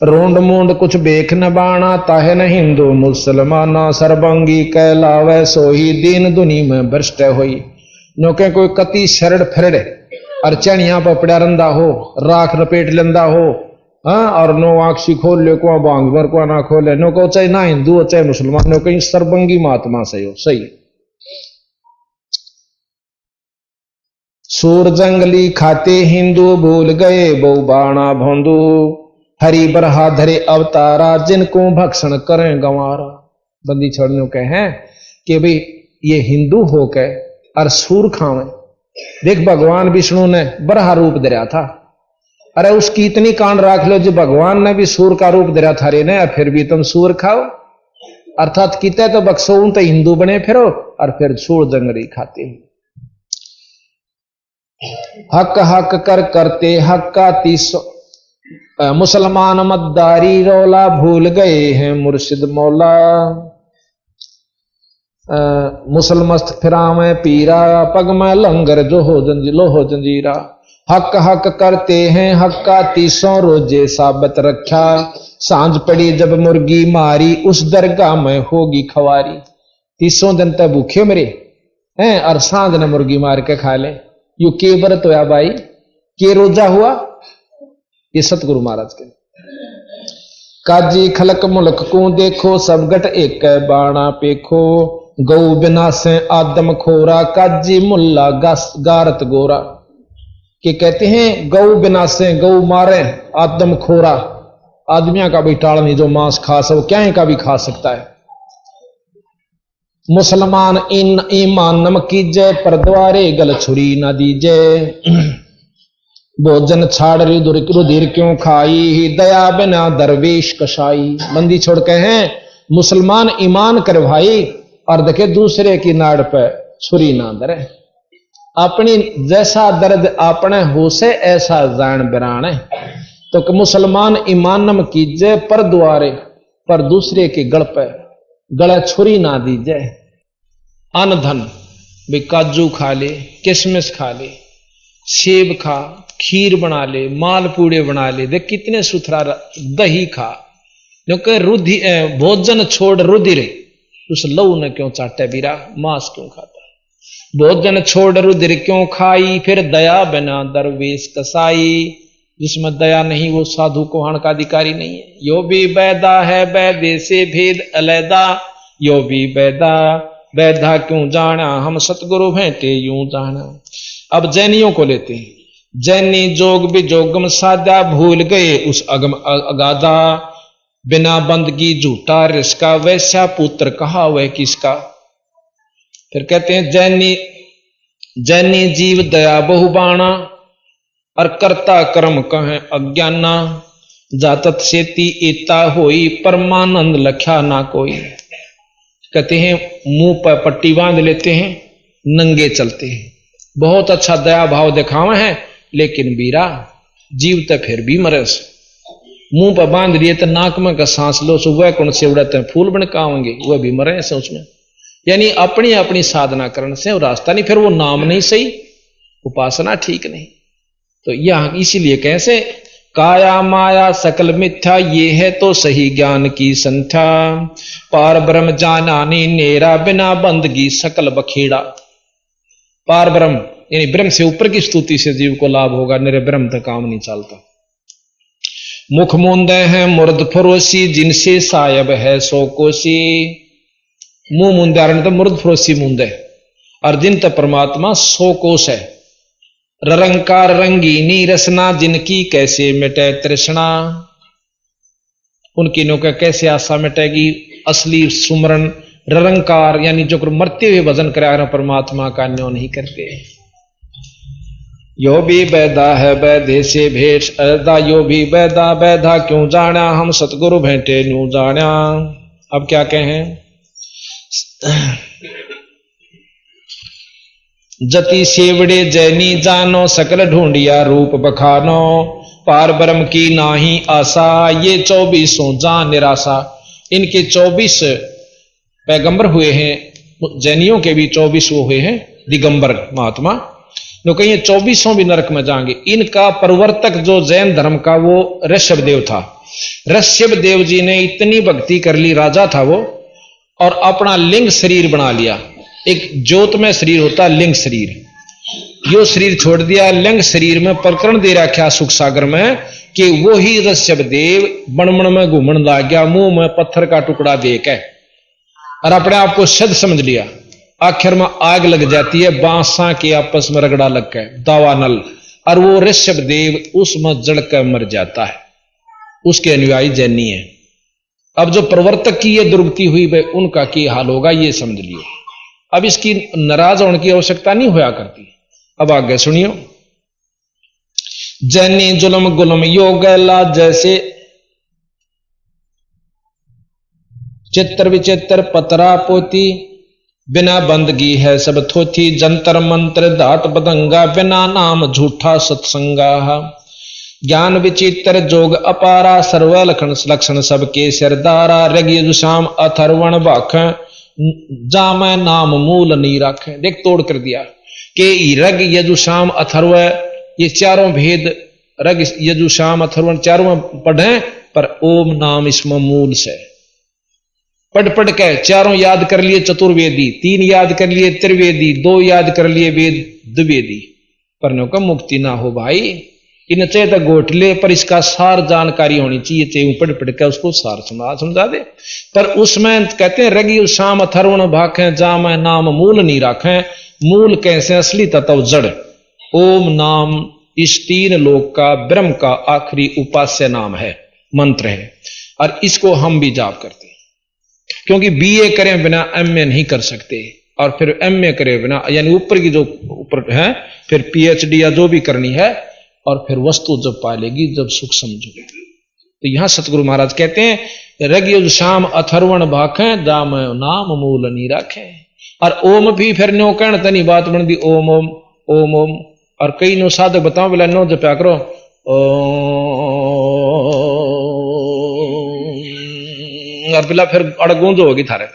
रोंड मूंड कुछ बेख न बाणा, ताहे न हिंदू मुसलमाना, सर्वंगी कहलावे सोही, दीन दुनी में भ्रष्ट होई। नौके कोई कति शरड़ फरड़ अरचनिया पर पड़ा रंदा हो, राख लपेट लेंदा हो, हाँ, और नो आंखी खोल ले को बांग भर को ना खोले, नो को चाहे ना हिंदू हो चाहे मुसलमान हो, कहीं सर्वंगी महात्मा से हो सही। सूर जंगली खाते हिंदू, भूल गए बहु बाणा भोंदू, हरि बरहा धरे अवतारा, जिनको भक्षण करें गंवारा। बंदी छोड़ने के हैं कि भाई ये हिंदू हो के और सूर खावे। देख भगवान विष्णु ने बरहा रूप धरा था, अरे उसकी इतनी कांड राख लो जो भगवान ने भी सूर का रूप धरा था रे ने, फिर भी तुम सूर खाओ। अर्थात किते तो बक्सो तो हिंदू बने फिरो और फिर सूर जंगली खाते हो। हक हक कर करते हक का 300 मुसलमान मद्दारी रौला, भूल गए हैं मुर्शिद मौला। मुसलमस्त फिरावे पीरा, पग में लंगर जो हो लो हो जंजीरा। हक हक करते हैं हक का 300 रोजे साबित रखा, सांझ पड़ी जब मुर्गी मारी, उस दरगाह में होगी खवारी। 300 दिन तक भूखे मरे हैं और सांझ ने मुर्गी मार के खा ले। यू के व्रत होया भाई, के रोजा हुआ? ये सतगुरु महाराज के। काजी खलक मुल्क को देखो, सब गट एक बाणा पेखो, गौ बिना से आदम खोरा, काजी मुल्ला गारत गोरा। कि कहते हैं गौ बिना से गौ मारे आदम खोरा, आदमिया का भी टाल नहीं जो मांस खा सो, क्या का भी खा सकता है। मुसलमान इन ईमान नम कीजे, पर द्वारे गल छुरी न दीजे। भोजन छाड़ रुधिर क्यों खाई, दया बिना दरवेश कसाई। बंदी छोड़ के हैं मुसलमान ईमान कर भाई, और देखे दूसरे की नाड़ पे छुरी ना दरे। अपनी जैसा दर्द अपने हो से ऐसा जान बिराने। तो मुसलमान ईमान नम कीजे, पर द्वारे पर दूसरे के गल पे गला छुरी ना दीजे। अन्न धन भी काजू खा ले, किशमिश खा ले, सेब खा, खीर बना ले, मालपूड़े बना ले, देख कितने सुथरा। दही खा, क्योंकि रुधि भोजन छोड़ रुधिर, उस लहू ने क्यों चाटे बीरा, मांस क्यों खाता। भोजन छोड़ रुधिर क्यों खाई, फिर दया बिना दरवेश कसाई। जिसमें दया नहीं वो साधु कोहान का अधिकारी नहीं है। यो भी बैदा है बैदे से भेद अलैदा, यो भी बैदा बैधा क्यों जाना, हम सतगुरु भेंटे यूं जाना। अब जैनियों को लेते हैं। जैनी जोग बिजोगम साधा, भूल गए उस अगम अगाधा। बिना बंदगी झूठा रिश्का, वैसा पुत्र कहा वह किसका। फिर कहते हैं जैनी जीव दया बहुबाणा, और करता कर्म कहें अज्ञाना। जातत सेती एता होई, परमानंद लख्या ना कोई। कहते हैं मुंह पर पट्टी बांध लेते हैं, नंगे चलते हैं, बहुत अच्छा दया भाव दिखावे हैं, लेकिन बीरा जीव तो फिर भी मरस। मुंह पर बांध लिए तो नाक में का सांस लो, सुबह कौन से उड़ते हैं फूल बनकावेंगे, वह भी मरे से उसमें। यानी अपनी अपनी साधना करने से रास्ता नहीं, फिर वो नाम नहीं सही, उपासना ठीक नहीं। तो यह इसीलिए कैसे काया माया सकल मिथ्या, ये है तो सही ज्ञान की संख्या। पार ब्रह्म जानानी नेरा, बिना बंदगी सकल बखेड़ा। पार ब्रह्म यानी ब्रह्म से ऊपर की स्तुति से जीव को लाभ होगा, मेरे ब्रह्म तक काम नहीं चलता। मुख मूंदे हैं मुर्द फरोसी, जिनसे सायब है सो कोसी। मुंह मुंदारण तो मुर्द फरोसी मुंदे, और जिन तक परमात्मा 100 कोश है। रंकार रंगीनी रसना, जिनकी कैसे मिटे तृष्णा। उनकी नौका कैसे आशा मिटेगी, असली सुमरन निरंकार यानी जो मरते हुए भजन करा परमात्मा का न्यो नहीं करते। यो भी बैदा है बैदे से भेष अदा, यो भी बैदा बैदा क्यों जाना, हम सतगुरु भेंटे न्यू जाना। अब क्या कहें, जति सेवड़े जैनी जानो, सकल ढूंढिया रूप बखानो, पार ब्रह्म की नाही आशा, ये 24 जान निराशा। इनके 24 पैगंबर हुए हैं, जैनियों के भी 24 वो हुए हैं दिगंबर महात्मा, जो कहीं 24 भी नरक में जाएंगे। इनका प्रवर्तक जो जैन धर्म का वो ऋषभ देव था। ऋषभ देव जी ने इतनी भक्ति कर ली, राजा था वो, और अपना लिंग शरीर बना लिया। एक ज्योतमय शरीर होता लिंग शरीर, यो शरीर छोड़ दिया। लिंग शरीर में प्रकरण दे रखा सुख सागर में कि वो ही ऋषभ देव बणमण में घूमन लग गया, मुंह में पत्थर का टुकड़ा देके, और अपने आप को सिद्ध समझ लिया। आखिर में आग लग जाती है, बांसा के आपस में रगड़ा लग के दावानल, और वो ऋषभ देव उसमें जड़कर मर जाता है। उसके अनुयायी जैनी है। अब जो प्रवर्तक की ये दुर्गति हुई भाई, उनका की हाल होगा ये समझ लियो। अब इसकी नाराज होने की आवश्यकता नहीं होया करती। अब आगे सुनियो, जैनी जुलम गुलम योगला, जैसे चित्र विचित्र पतरा पोती, बिना बंदगी है सब थोथी, जंतर मंत्र धात बदंगा, बिना नाम झूठा सत्संगा। ज्ञान विचित्र जोग अपारा, सर्व लक्षण सबके सरदारा, रग यजुषाम अथर्वण भाख, जाम नाम मूल नहीं राख। देख तोड़ कर दिया कि रग यजुषाम अथर्व, ये चारों भेद रग यजुषाम अथर्वण चारों पढ़े, पर ओम नाम इसमें मूल से पढ़ पढ़ के चारों याद कर लिए चतुर्वेदी, 3 याद कर लिए त्रिवेदी, 2 याद कर लिए वेद द्विवेदी, पर नो का मुक्ति ना हो भाई। इन चाहे तो गोटले, पर इसका सार जानकारी होनी चाहिए, चाहे पढ़ पढ़ के उसको सार समझा दे। पर उसमें कहते हैं रगी शाम अथर्वण भाखें, जाम नाम मूल नहीं राखें। मूल कैसे, असली तत्व जड़। ओम नाम इस 3 लोक का ब्रह्म का आखिरी उपास्य नाम है, मंत्र है, और इसको हम भी जाप करते हैं। क्योंकि बीए करें बिना एमए नहीं कर सकते, और फिर एमए करे बिना, यानी ऊपर की जो ऊपर है, फिर पीएचडी या जो भी करनी है, और फिर वस्तु जब पालेगी जब सुख समझोगे। तो यहां सतगुरु महाराज कहते हैं रग शाम अथर्वण भाखें, दाम नाम मूल नहीं राखें। और ओम भी फिर नो कहने तनी बात बन दी, ओम ओम ओम ओम। और कई नो साधक बताओ बोला नो जपया करो और बिला फिर अड़गूंज होगी थारे।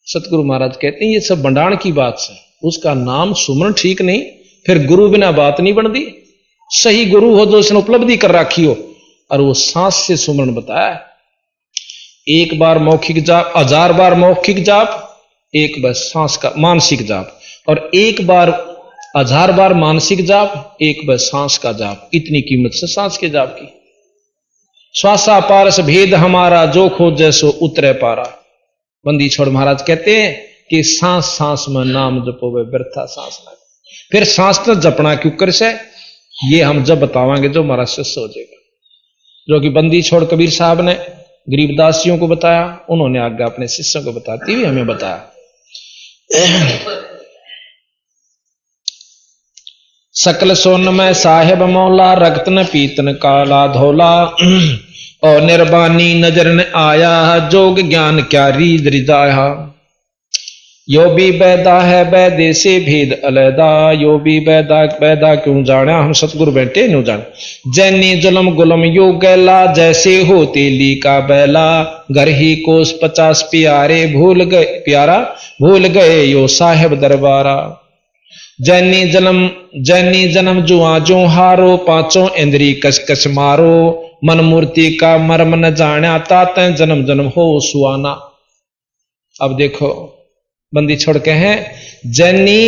सतगुरु महाराज कहते हैं ये सब भंडाण की बात है, उसका नाम सुमरण ठीक नहीं, फिर गुरु बिना बात नहीं बनती। सही गुरु हो जो उसने उपलब्धि कर रखी हो, और वो सांस से सुमरण बताया। 1 बार मौखिक जाप, 1000 बार मौखिक जाप, 1 बार सांस का मानसिक जाप, और 1 बार 1000 बार मानसिक जाप, 1 बार सांस का जाप। इतनी कीमत से सांस के जाप की। श्वासा पारस भेद हमारा, जो खोजे सो उतरे पारा। बंदी छोड़ महाराज कहते हैं कि सांस सांस में नाम जपो वे व्यर्था सांस ना। फिर सांस तो जपना क्यों कर से, ये हम जब बतावांगे जो हमारा शिष्य हो जाएगा। जो कि बंदी छोड़ कबीर साहब ने गरीबदासियों को बताया, उन्होंने आगे अपने शिष्यों को बताती हुई हमें बताया। सकल सोन में साहेब मौला, रक्त न पीतन काला धोला, और निर्बानी नजर न आया, जोग ज्ञान क्या रीद रिदाया। यो भी बैदा है बैदे से भेद अलैदा, यो भी बैदा बैदा क्यों जाना, हम सतगुरु बैठे न्यू जान। जैनी जुलम गुलम यो गैला, जैसे हो तेली का बैला, घर ही कोस 50 प्यारे, भूल गए प्यारा भूल गए यो साहेब दरबारा। जैनी जन्म जुआ जो हारो, 5 इंद्री कस कस मारो, मन मूर्ति का मर्म न जाना, तात जन्म जन्म हो सुआना। अब देखो बंदी छोड़ के हैं, जैनी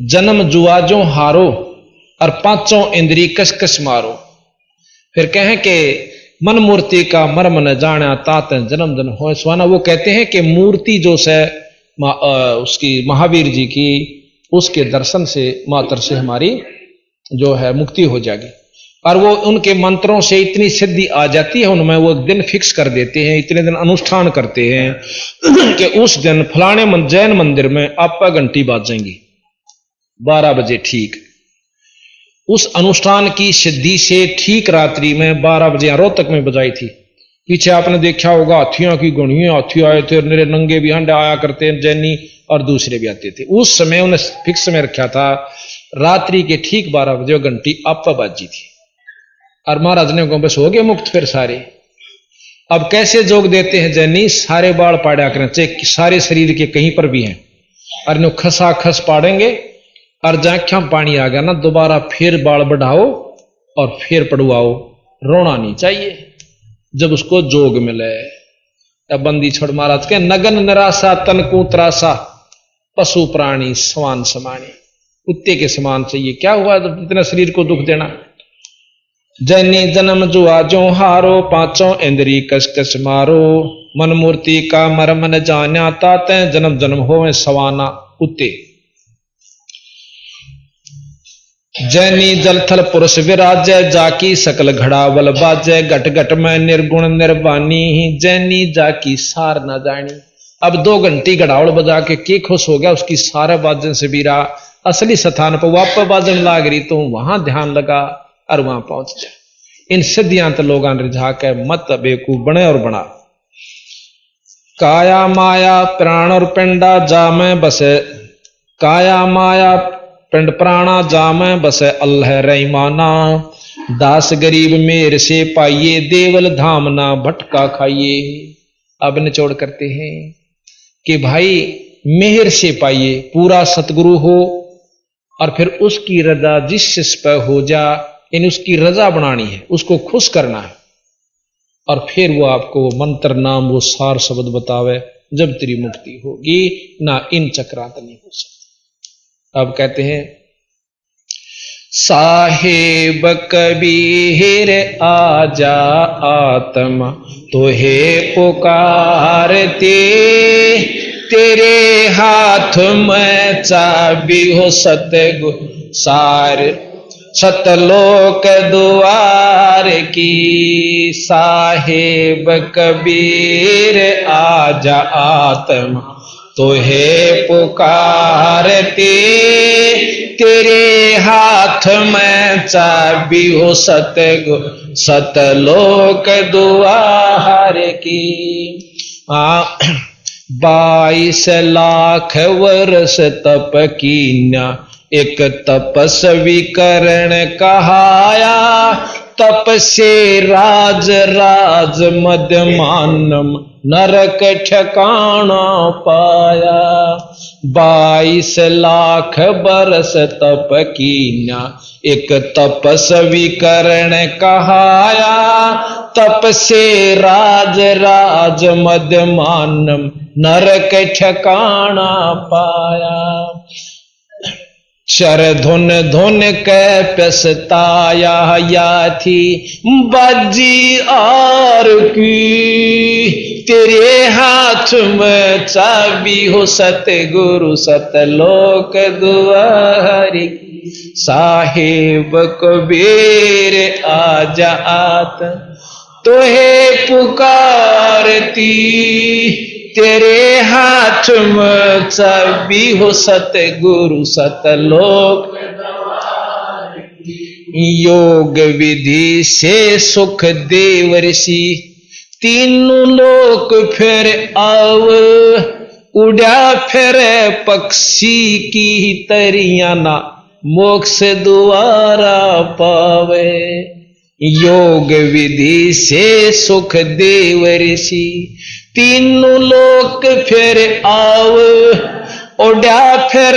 जन्म जुआ जो हारो, और 5 इंद्री कस कस मारो। फिर कहें कि मन मूर्ति का मर्म न जाना, तात जन्म जन्म हो सुआना। वो कहते हैं कि मूर्ति जो है उसकी महावीर जी की, उसके दर्शन से मात्र से हमारी जो है मुक्ति हो जाएगी। और वो उनके मंत्रों से इतनी सिद्धि आ जाती है उनमें, वो दिन फिक्स कर देते हैं, इतने दिन अनुष्ठान करते हैं कि उस दिन फलाने जैन मंदिर में आपका घंटी बाजेंगी 12 बजे ठीक। उस अनुष्ठान की सिद्धि से ठीक रात्रि में 12 बजे रोहतक में बजाई थी। पीछे आपने देखा होगा हाथियों की गणियों, हाथी आए थे, मेरे नंगे भी हंडे आया करते हैं जैनी, और दूसरे भी आते थे। उस समय उन्हें फिक्स समय रखा था, रात्रि के ठीक 12 बजे वो घंटी आपा बाजी थी। और महाराज ने कहा बस हो गए मुक्त फिर सारे। अब कैसे जोग देते हैं जैनी, सारे बाल पाड़ा करें, चाहे सारे शरीर के कहीं पर भी हैं, और नो खसा खस पाड़ेंगे, और जाख्या पानी आ गया ना दोबारा फिर बाल बढ़ाओ और फिर पड़वाओ, रोना नहीं चाहिए जब उसको जोग मिले। तब बंदी छोड़ महाराज के नगन निराशा तन को त्रासा, पशु प्राणी समान समानी, कुत्ते के समान चाहिए। क्या हुआ इतना शरीर को दुख देना। जैनी जन्म जुआ जो हारो, पांचों इंद्री कस कस मारो, मन मूर्ति का मर्म न जाना, ताते जन्म जन्म होवे सवाना कुत्ते। जैनी जलथल पुरुष विराजय, जाकी सकल घड़ा बल बाजय, घट घट में निर्गुण निर्वाणी, जैनी जाकी सार न जानी। अब 2 घंटी घड़ावल बजा के खुश हो गया, उसकी सारे बाजन से बीरा असली स्थान पर वापस बाजन लाग रही, तो वहां ध्यान लगा और वहां पहुंच जाए। इन सिद्धियां तो लोग रिझा के मत बेकूफ बने और बना। काया माया प्राण और पिंडा जा में बसे, काया माया पिंड प्राणा जा में बसे, अल्लाह रहीमाना, दास गरीब मेर से पाइये, देवल धाम ना भटका खाइए। अब निचोड़ करते हैं कि भाई मेहर से पाइए, पूरा सतगुरु हो और फिर उसकी रजा जिस पर हो जा, इन उसकी रजा बनानी है, उसको खुश करना है, और फिर वो आपको मंत्र नाम वो सार शब्द बतावे, जब तेरी मुक्ति होगी ना इन चक्रांत नहीं हो सकती। अब कहते हैं साहेब कबीर आजा आत्मा तोहे पुकारते, तेरे हाथ में चाबी हो सतगुरु सार, सतलोक द्वार की। साहेब कबीर आजा आत्मा तोहे पुकारते, तेरे हाथ में चाबी हो सतगुरु सतलोक द्वार की। 22 लाख वर्ष तप कीन्या, एक तपस्वी करण कहाया, तप से राज राज मध्यमानम नरक ठिकाना पाया। 22 लाख बरस तप कीन्या, एक तपस्वी करण कहाया, तप से राज राज मध्यमानम नरक ठिकाना पाया। शर धुन धुन के पसताया या थी बाजी आर की, तेरे हाथ में चाबी हो सतगुरु सतलोक द्वार की। साहेब कबीर आजा आत्मा तोहे पुकारती, तेरे हाथ में चाबी हो सतगुरु सतलोक। योग विधि से सुख देव ऋषि, तीनों लोक फिर आव, उड़ा फिर पक्षी की तरिया ना मोक्ष द्वारा पावे। योग विधि से सुख देव ऋषि, तीनों लोक फिर आव, उड़ा फिर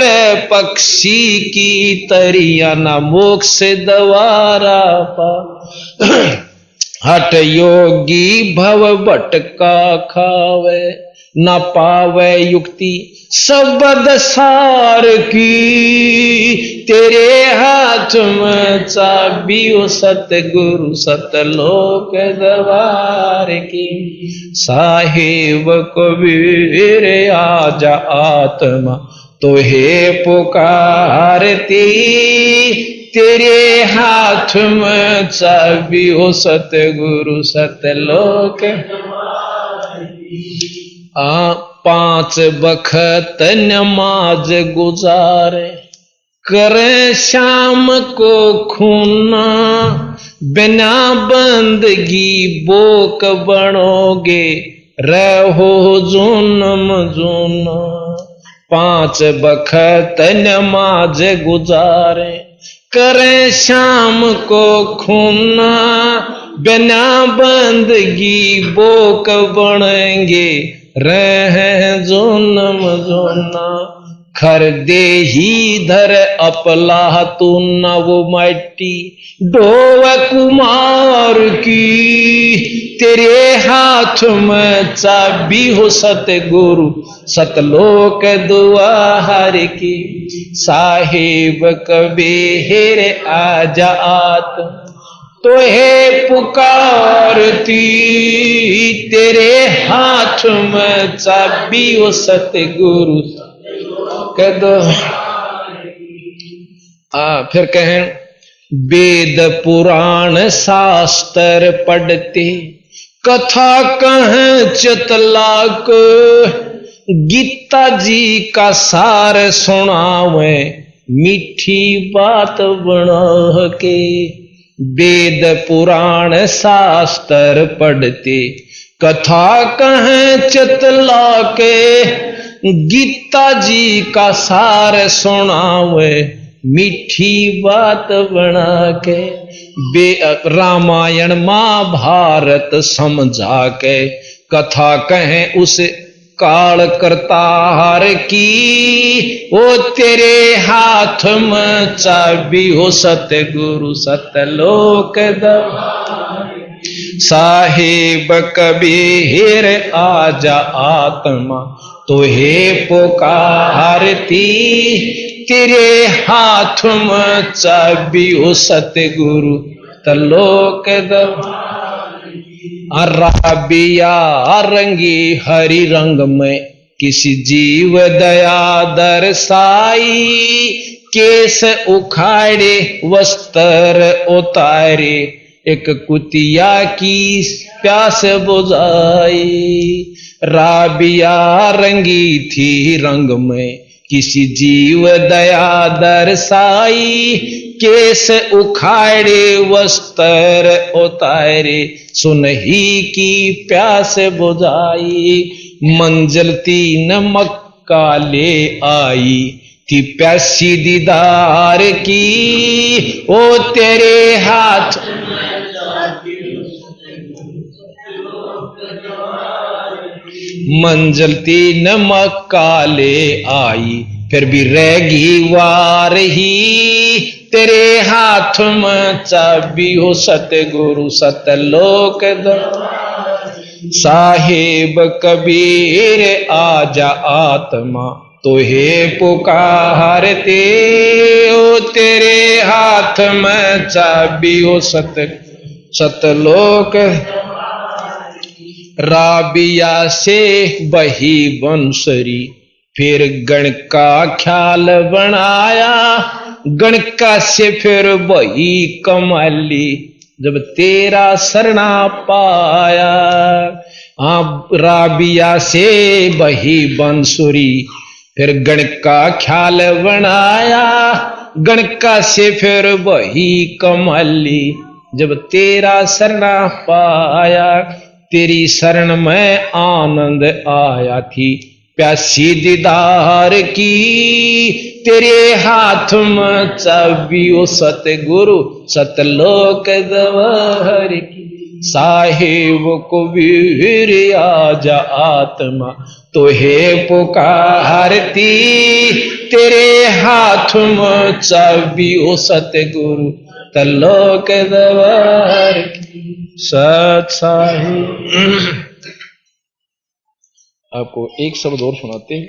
पक्षी की तरिया ना मोक्ष द्वारा पा। हट योगी भव भटका खावे, न पावे युक्ति सबद सार की, तेरे हाथ में चाबी हो सतगुरु सतलोक द्वार की। साहेब कबीर आजा आत्मा तोहे पुकारती, तेरे हाथ में चाबी हो सतगुरु सतलोक। 5 बखत नमाज गुजारे करे शाम को खूना, बिना बंदगी बोक बनोगे रहो जुनम जुना। 5 बखत नमाज गुजारे करे शाम को खूना, बिना बंदगी बोक बनेंगे रह जुनम जुना। खर दे ही धर अपला तू न वो मट्टी डोव कुमार की, तेरे हाथ में चाबी हो सतगुरु सतलोक दुआर की। साहिब कबीर आजा आत्मा तो हे पुकारती, तेरे हाथ में चाबी हो सतगुरु कदो। फिर कहें वेद पुराण शास्त्र पढ़ते कथा कहें चतलाक, गीता जी का सार सुनावे मीठी बात बना के। वेद पुराण शास्त्र पढ़ते कथा कहें चतला के, गीता जी का सार सुनावे मीठी बात बना के। रामायण महाभारत समझा के कथा कहें उस काल करतार की, ओ तेरे हाथ में चाबी हो सतगुरु सतलोक साहिब कबीर आजा आत्मा तो हे पुकारती, तेरे हाथ में चाबी हो सतगुरु तलोक राबिया रंगी हरि रंग में किसी जीव दया दर्शाई, केस उखाड़े वस्त्र उतारे एक कुतिया की प्यास बुझाई। राबिया रंगी थी रंग में किसी जीव दया दर्शाई, केस उखाड़े वस्त्र उतारे सुनही की प्यास बुझाई। मंजिल 3 मक्का ले आई थी प्यासी दीदार की, ओ तेरे हाथ मंजिल 3 मक्का ले आई, फिर भी रहेगी वार ही, तेरे हाथ में चाबी हो सतगुरु सतलोक साहिब कबीर आजा आत्मा तो हे पुकारते, ओ तेरे हाथ में चाबी हो सतलोक। राबिया से बही बंसरी फिर गण का ख्याल बनाया, गणका से फिर बही कमाली जब तेरा सरना पाया। राबिया से बही बंसुरी फिर गण का ख्याल बनाया, गणका से फिर बही कमाली जब तेरा सरना पाया। तेरी शरण में आनंद आया थी प्यासी दीदार की, तेरे हाथ में चाबी ओ सतगुरु सतलोक दवार की। साहिब कबीर आजा आत्मा तो हे पुकारती, तेरे हाथ में चाबी ओ सतगुरु तलोक दवार की। सत साहिब आपको एक शब्द और सुनाते हैं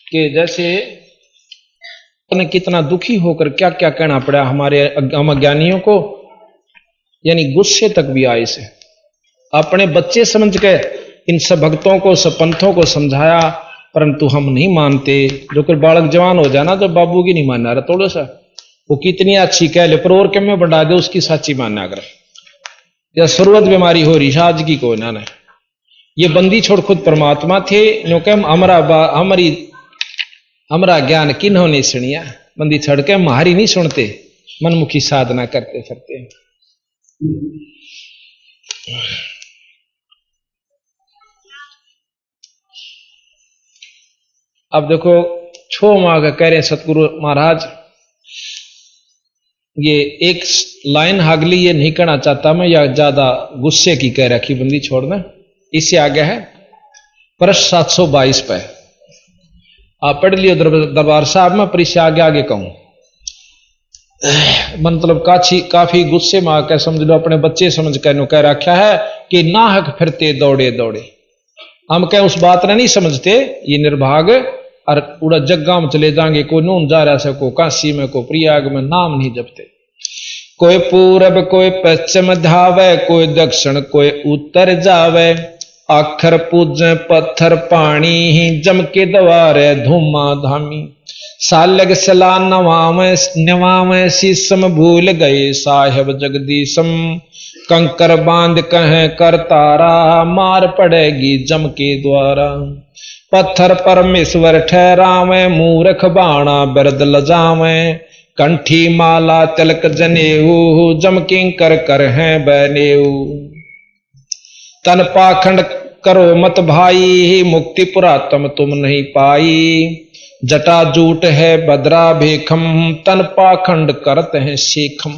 कि जैसे कितना दुखी होकर क्या क्या कहना पड़ा हमारे अज्ञानियों को, यानी गुस्से तक भी आए से अपने बच्चे समझ के इन सब भक्तों को सब पंथों को समझाया परंतु हम नहीं मानते। जो कोई बालक जवान हो जाना तो बाबू की नहीं मानना रहा थोड़ा सा, वो कितनी अच्छी कह ले पर और के में बढ़ा दे उसकी साची मानना कर। या सुरवत बीमारी हो रही आज की को ना, ये बंदी छोड़ खुद परमात्मा थे नो के हमारा ज्ञान किन्होंने सुनिया, बंदी छड़ के मारी नहीं सुनते, मनमुखी साधना करते फिरते। अब देखो छो माह का कह रहे हैं सतगुरु महाराज, ये एक लाइन हागली ये नहीं कहना चाहता मैं, या ज्यादा गुस्से की कह रखी बंदी छोड़ना। इससे आगे है प्रश्न 722 पे आप पढ़ लियो दरबार साहब में, पर इससे आगे आगे कहूं मतलब काफी गुस्से में आकर समझ लो अपने बच्चे समझ कर कह रखा है कि नाहक फिरते दौड़े दौड़े। हम क्या उस बात ने नहीं समझते, ये निर्भाग और पूरा जग्गा में चले जाएंगे, कोई नून जा रहा है, को काशी में, को प्रयाग में, नाम नहीं जपते। कोई पूरब कोई पश्चिम धावे, कोई दक्षिण कोई उत्तर जावे, आखर पूजे पत्थर पानी ही जम के दवारे धूमा धामी, सालग सला नवावे शीसम भूल गए साहेब जगदीशम, कंकर बांध कहें कर तारा मार पड़ेगी जम के द्वारा, पत्थर परमेश्वर ठहरावे मूर्ख बाणा बिरद लजावे, कंठी माला तिलक जनेऊ जम किंकर कर हैं बनेऊ, तन पाखंड करो मत भाई मुक्ति पुरातम तुम नहीं पाई, जटा जूट है बदरा भेखम तन पाखंड करते हैं शेखम।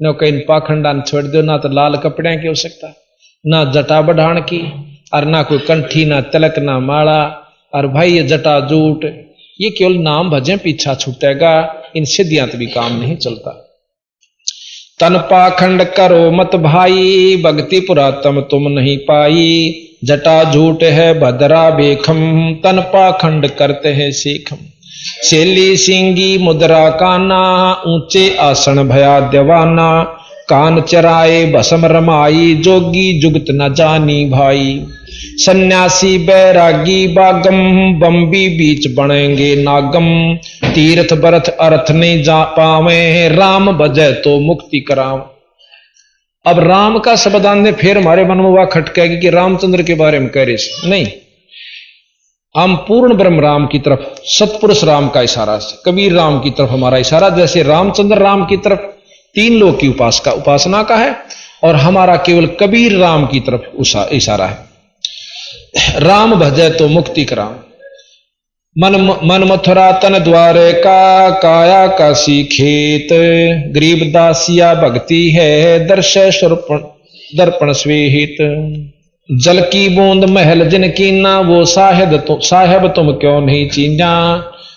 नो कहीं पाखंडान छोड़ दो, ना तो लाल कपड़े की हो सकता, ना जटा बढ़ान की, और ना कोई कंठी ना तिलक ना माला, और भाई ये जटा जूट ये केवल नाम भजे पीछा छूटेगा, इन सिद्धियां भी काम नहीं चलता। तन पाखंड करो मत भाई भक्ति पुरातम तुम नहीं पाई, जटा झूठ है भद्रा बेखम तन पाखंड करते हैं सीखम, शैली सिंगी मुद्रा काना ऊंचे आसन भया दीवाना, कान चराए भसम रमाई जोगी जुगत न जानी भाई, सन्यासी बैरागी बागम बम्बी बीच बनेंगे नागम, तीर्थ बरथ अर्थ नहीं जा पावे राम बजे तो मुक्ति कराव। अब राम का शब्द आने फिर हमारे मन में वह खटकेगी कि रामचंद्र के बारे में कह रहे नहीं, हम पूर्ण ब्रह्म राम की तरफ सतपुरुष राम का इशारा, कबीर राम की तरफ हमारा इशारा, जैसे रामचंद्र राम की तरफ तीन लोग की उपासना का है, और हमारा केवल कबीर राम की तरफ इशारा है। राम भजे तो मुक्ति कराम, मन मथुरा तन द्वारे का काया काशी खेत, गरीब दासिया भक्ति है दर्श दर्पण स्वेहित, जल की बूंद महल जिन कीना वो साहेब तुम क्यों नहीं चीना,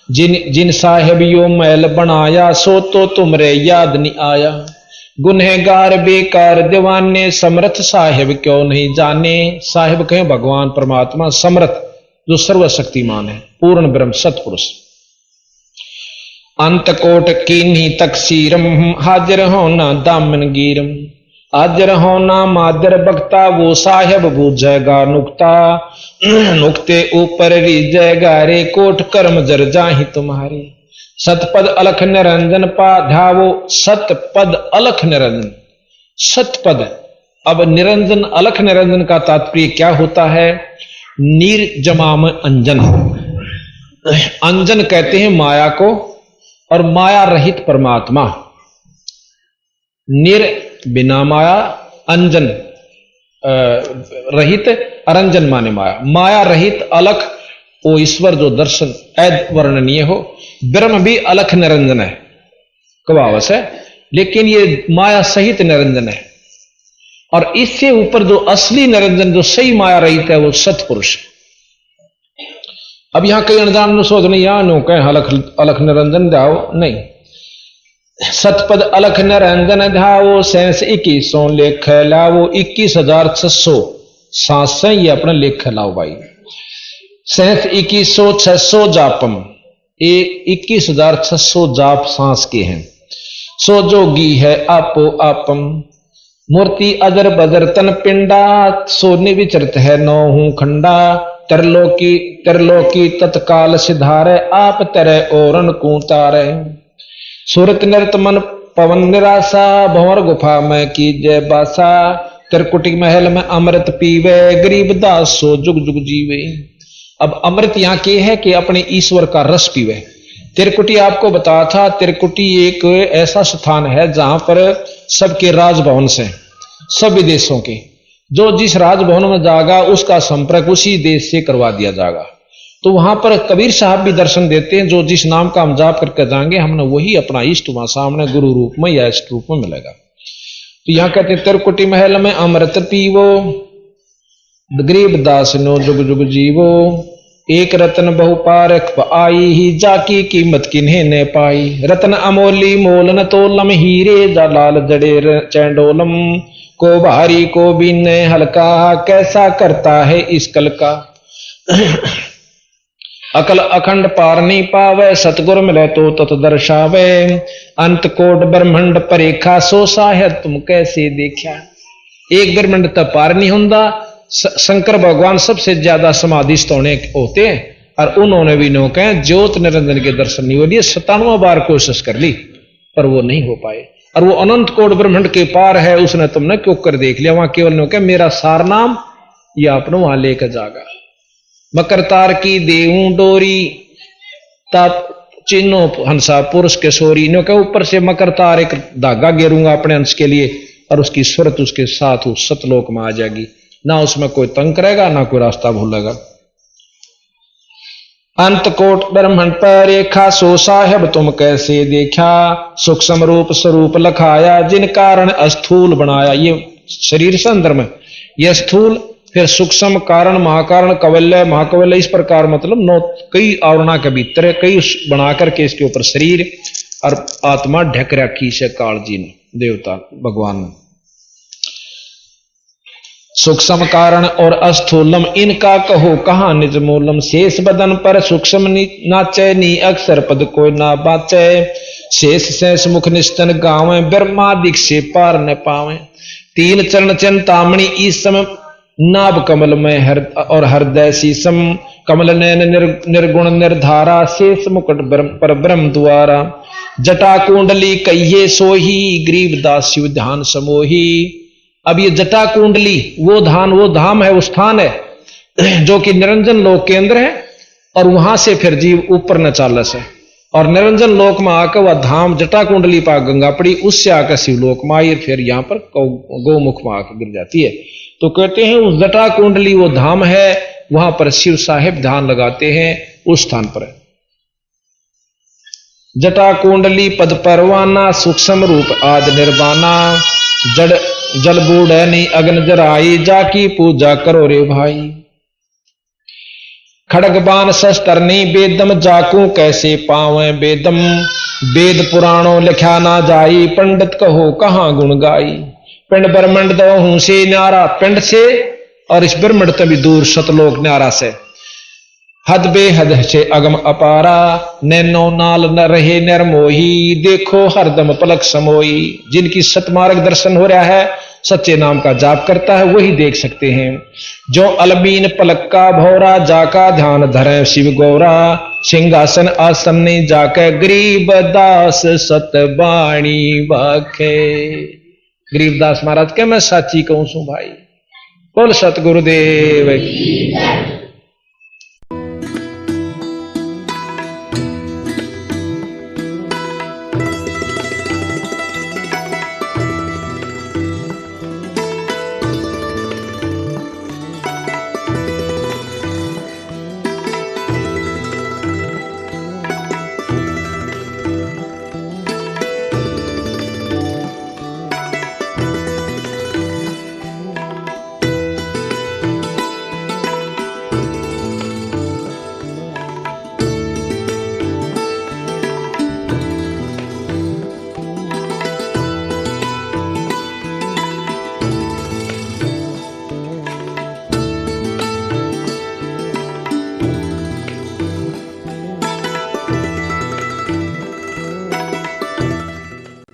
जिन साहेब यो महल बनाया सो तो तुमरे याद नहीं आया, गुनहगार बेकार दीवाने समर्थ साहेब क्यों नहीं जाने। साहेब कहें भगवान परमात्मा, समर्थ जो सर्वशक्तिमान है, पूर्ण ब्रह्म सतपुरुष। अंत कोट कीन्ही तकसीरम हाजिर होना दामन गिरम, हाजिर होना मादर बख्ता वो साहेब बूझेगा नुक्ता, नुक्ते ऊपर रिजेगा रे कोट कर्म जर जाहि तुम्हारी, सतपद अलख निरंजन पा ध्यावो, सतपद अलख निरंजन, सतपद। अब निरंजन अलख निरंजन का तात्पर्य क्या होता है, निर्जमाम अंजन, अंजन कहते हैं माया को, और माया रहित परमात्मा, निर बिना माया, अंजन रहित, अरंजन माने माया, माया रहित अलख वो ईश्वर जो दर्शन अवर्णनीय हो। ब्रह्म भी अलख निरंजन है, कवावस है, लेकिन ये माया सहित निरंजन है, और इससे ऊपर जो असली निरंजन जो सही माया रहित है वो सतपुरुष है। अब यहां कई अनजान सोच नहीं, यहां नो कह अलख निरंजन जाओ नहीं, सतपद अलख निरंजन ध्याओ, सेंस 2100 लेख लाओ, 21,600 सांसें ये अपना लेख लाओ भाई, सेंस 21,600 जापम, 21,600 जाप सांस के हैं। सो जोगी है आपो आपम, मूर्ति अजर बजर तन पिंडा, सोने विचरत है नौ खंडा, त्रिलोकी त्रिलोकी तत्काल सिधारे, आप तरह औरन को तारे। सूरत नृत मन पवन निराशा, भंवर गुफा में की जय बासा। त्रिकुटी महल में अमृत पीवे, गरीब दास सो जुग जुग जीवे। अब अमृत यहाँ के है कि अपने ईश्वर का रस पीवे। त्रिकुटी आपको बताया था, त्रिकुटी एक ऐसा स्थान है जहां पर सबके राजभवन से, सब विदेशों के, जो जिस राजभवन में जाएगा उसका संपर्क उसी देश से करवा दिया जाएगा। तो वहां पर कबीर साहब भी दर्शन देते हैं, जो जिस नाम का हम जाप करके जाएंगे हमने वही अपना इष्ट वहां सामने गुरु रूप में या इष्ट रूप में मिलेगा। तो यहाँ कहते हैं त्रिकुटी महल में अमृत पीवो, गरीब दास नो जुग जुग जीवो। एक रतन बहु पारख आई, ही जाकी कीमत किन्हें न पाई। रतन अमोली मोल न तोलम, हीरे जलाल जड़े चैंडोलम। को भारी को बीन हल्का, कैसा करता है इस कल का। अकल अखंड पार नहीं पावे, सतगुरु मिले तो तत् दर्शावे। अंत कोट ब्रह्मंड परेखा, सो साहेब तुम कैसे देखा। एक ब्रह्मंड तक पार नहीं होता। शंकर भगवान सबसे ज्यादा समाधिस्थ होते हैं और उन्होंने भी नो कहे ज्योत निरंजन के दर्शन नहीं हो लिए। 97 बार कोशिश कर ली पर वो नहीं हो पाए। और वो अनंत कोट ब्रह्मंड के पार है, उसने तुमने क्यों कर देख लिया। वहां केवल नो कहे मेरा सार नाम ये आपने वहां लेकर जागा। मकर तार की देऊं डोरी, ताप चिन्हो हंसा पुरुष के सोरी। नो कहे ऊपर से मकर तार एक धागा गेरूंगा अपने अंश के लिए और उसकी सूरत उसके साथ उस सतलोक में आ जाएगी। ना उसमें कोई तंग करेगा ना कोई रास्ता भूलेगा। अंत कोट ब्रह्मंड पर रेखा, सो साहेब तुम कैसे देखा। सूक्ष्म रूप स्वरूप लखाया, जिन कारण अस्थूल बनाया। ये शरीर से अंदर में यह स्थूल, फिर सूक्ष्म कारण महाकारण कवल्य महाकवल्य, इस प्रकार मतलब 9 कई आवरणा के भीतर कई बना करके इसके ऊपर शरीर और आत्मा ढक रखी से काल जी ने, देवता भगवान ने। सूक्ष्म कारण और अस्थूलम, इनका कहो कहां निज मूलम। शेष बदन पर सूक्ष्म नाचे, नी अक्षर पद कोई ना बाचे। शेष शेष मुख निस्तन गावे, ब्रह्मादिक से पार न पावे। 3 चरण चिंतामणि ईसम, नाभ कमल में और हृदय शीसम। कमल नयन निर्गुण निर्धारा, शेष मुकुट पर ब्रह्म द्वारा। जटा कुंडली कहिए सोही, ग्रीव दास शिव ध्यान समोही। अब ये जटा कुंडली वो धाम है, वो स्थान है जो कि निरंजन लोक के अंदर है और वहां से फिर जीव ऊपर न चालस है और निरंजन लोक में आकर वह धाम जटा कुंडली पा गंगा पड़ी, उससे आकर शिवलोक में आई, फिर यहां पर गौमुख में आकर गिर जाती है। तो कहते हैं उस जटा कुंडली वो धाम है, वहां पर शिव साहेब ध्यान लगाते हैं उस स्थान पर। जटा कुंडली पद परवाना, सूक्ष्म रूप आदि निर्वाणा। जड़ जल बूढ़नी अग्न जराई, जाकी पूजा करो रे भाई। खड़ग बाण शस्त्रनी बेदम, जाकू कैसे पावे बेदम। वेद पुराणों लिखा ना जाई, पंडित कहो कहां गुण गाई। पिंड ब्रह्मंड दो हूं से न्यारा, पिंड से और इस ब्रह्मंड तभी दूर सतलोक न्यारा से। हद बेहद से अगम अपारा, नैनो नाल न रहे निर्मोही। देखो हरदम पलक समोई। जिनकी सतमार्ग दर्शन हो रहा है, सच्चे नाम का जाप करता है, वही देख सकते हैं। जो अलमीन पलक का भौरा, जाका ध्यान धरे शिव गौरा। सिंहासन आसन ने जाके, गरीब दास सतबाणी बाखे। गरीबदास महाराज के मैं साची कहूं सू भाई। बोल सतगुरुदेव।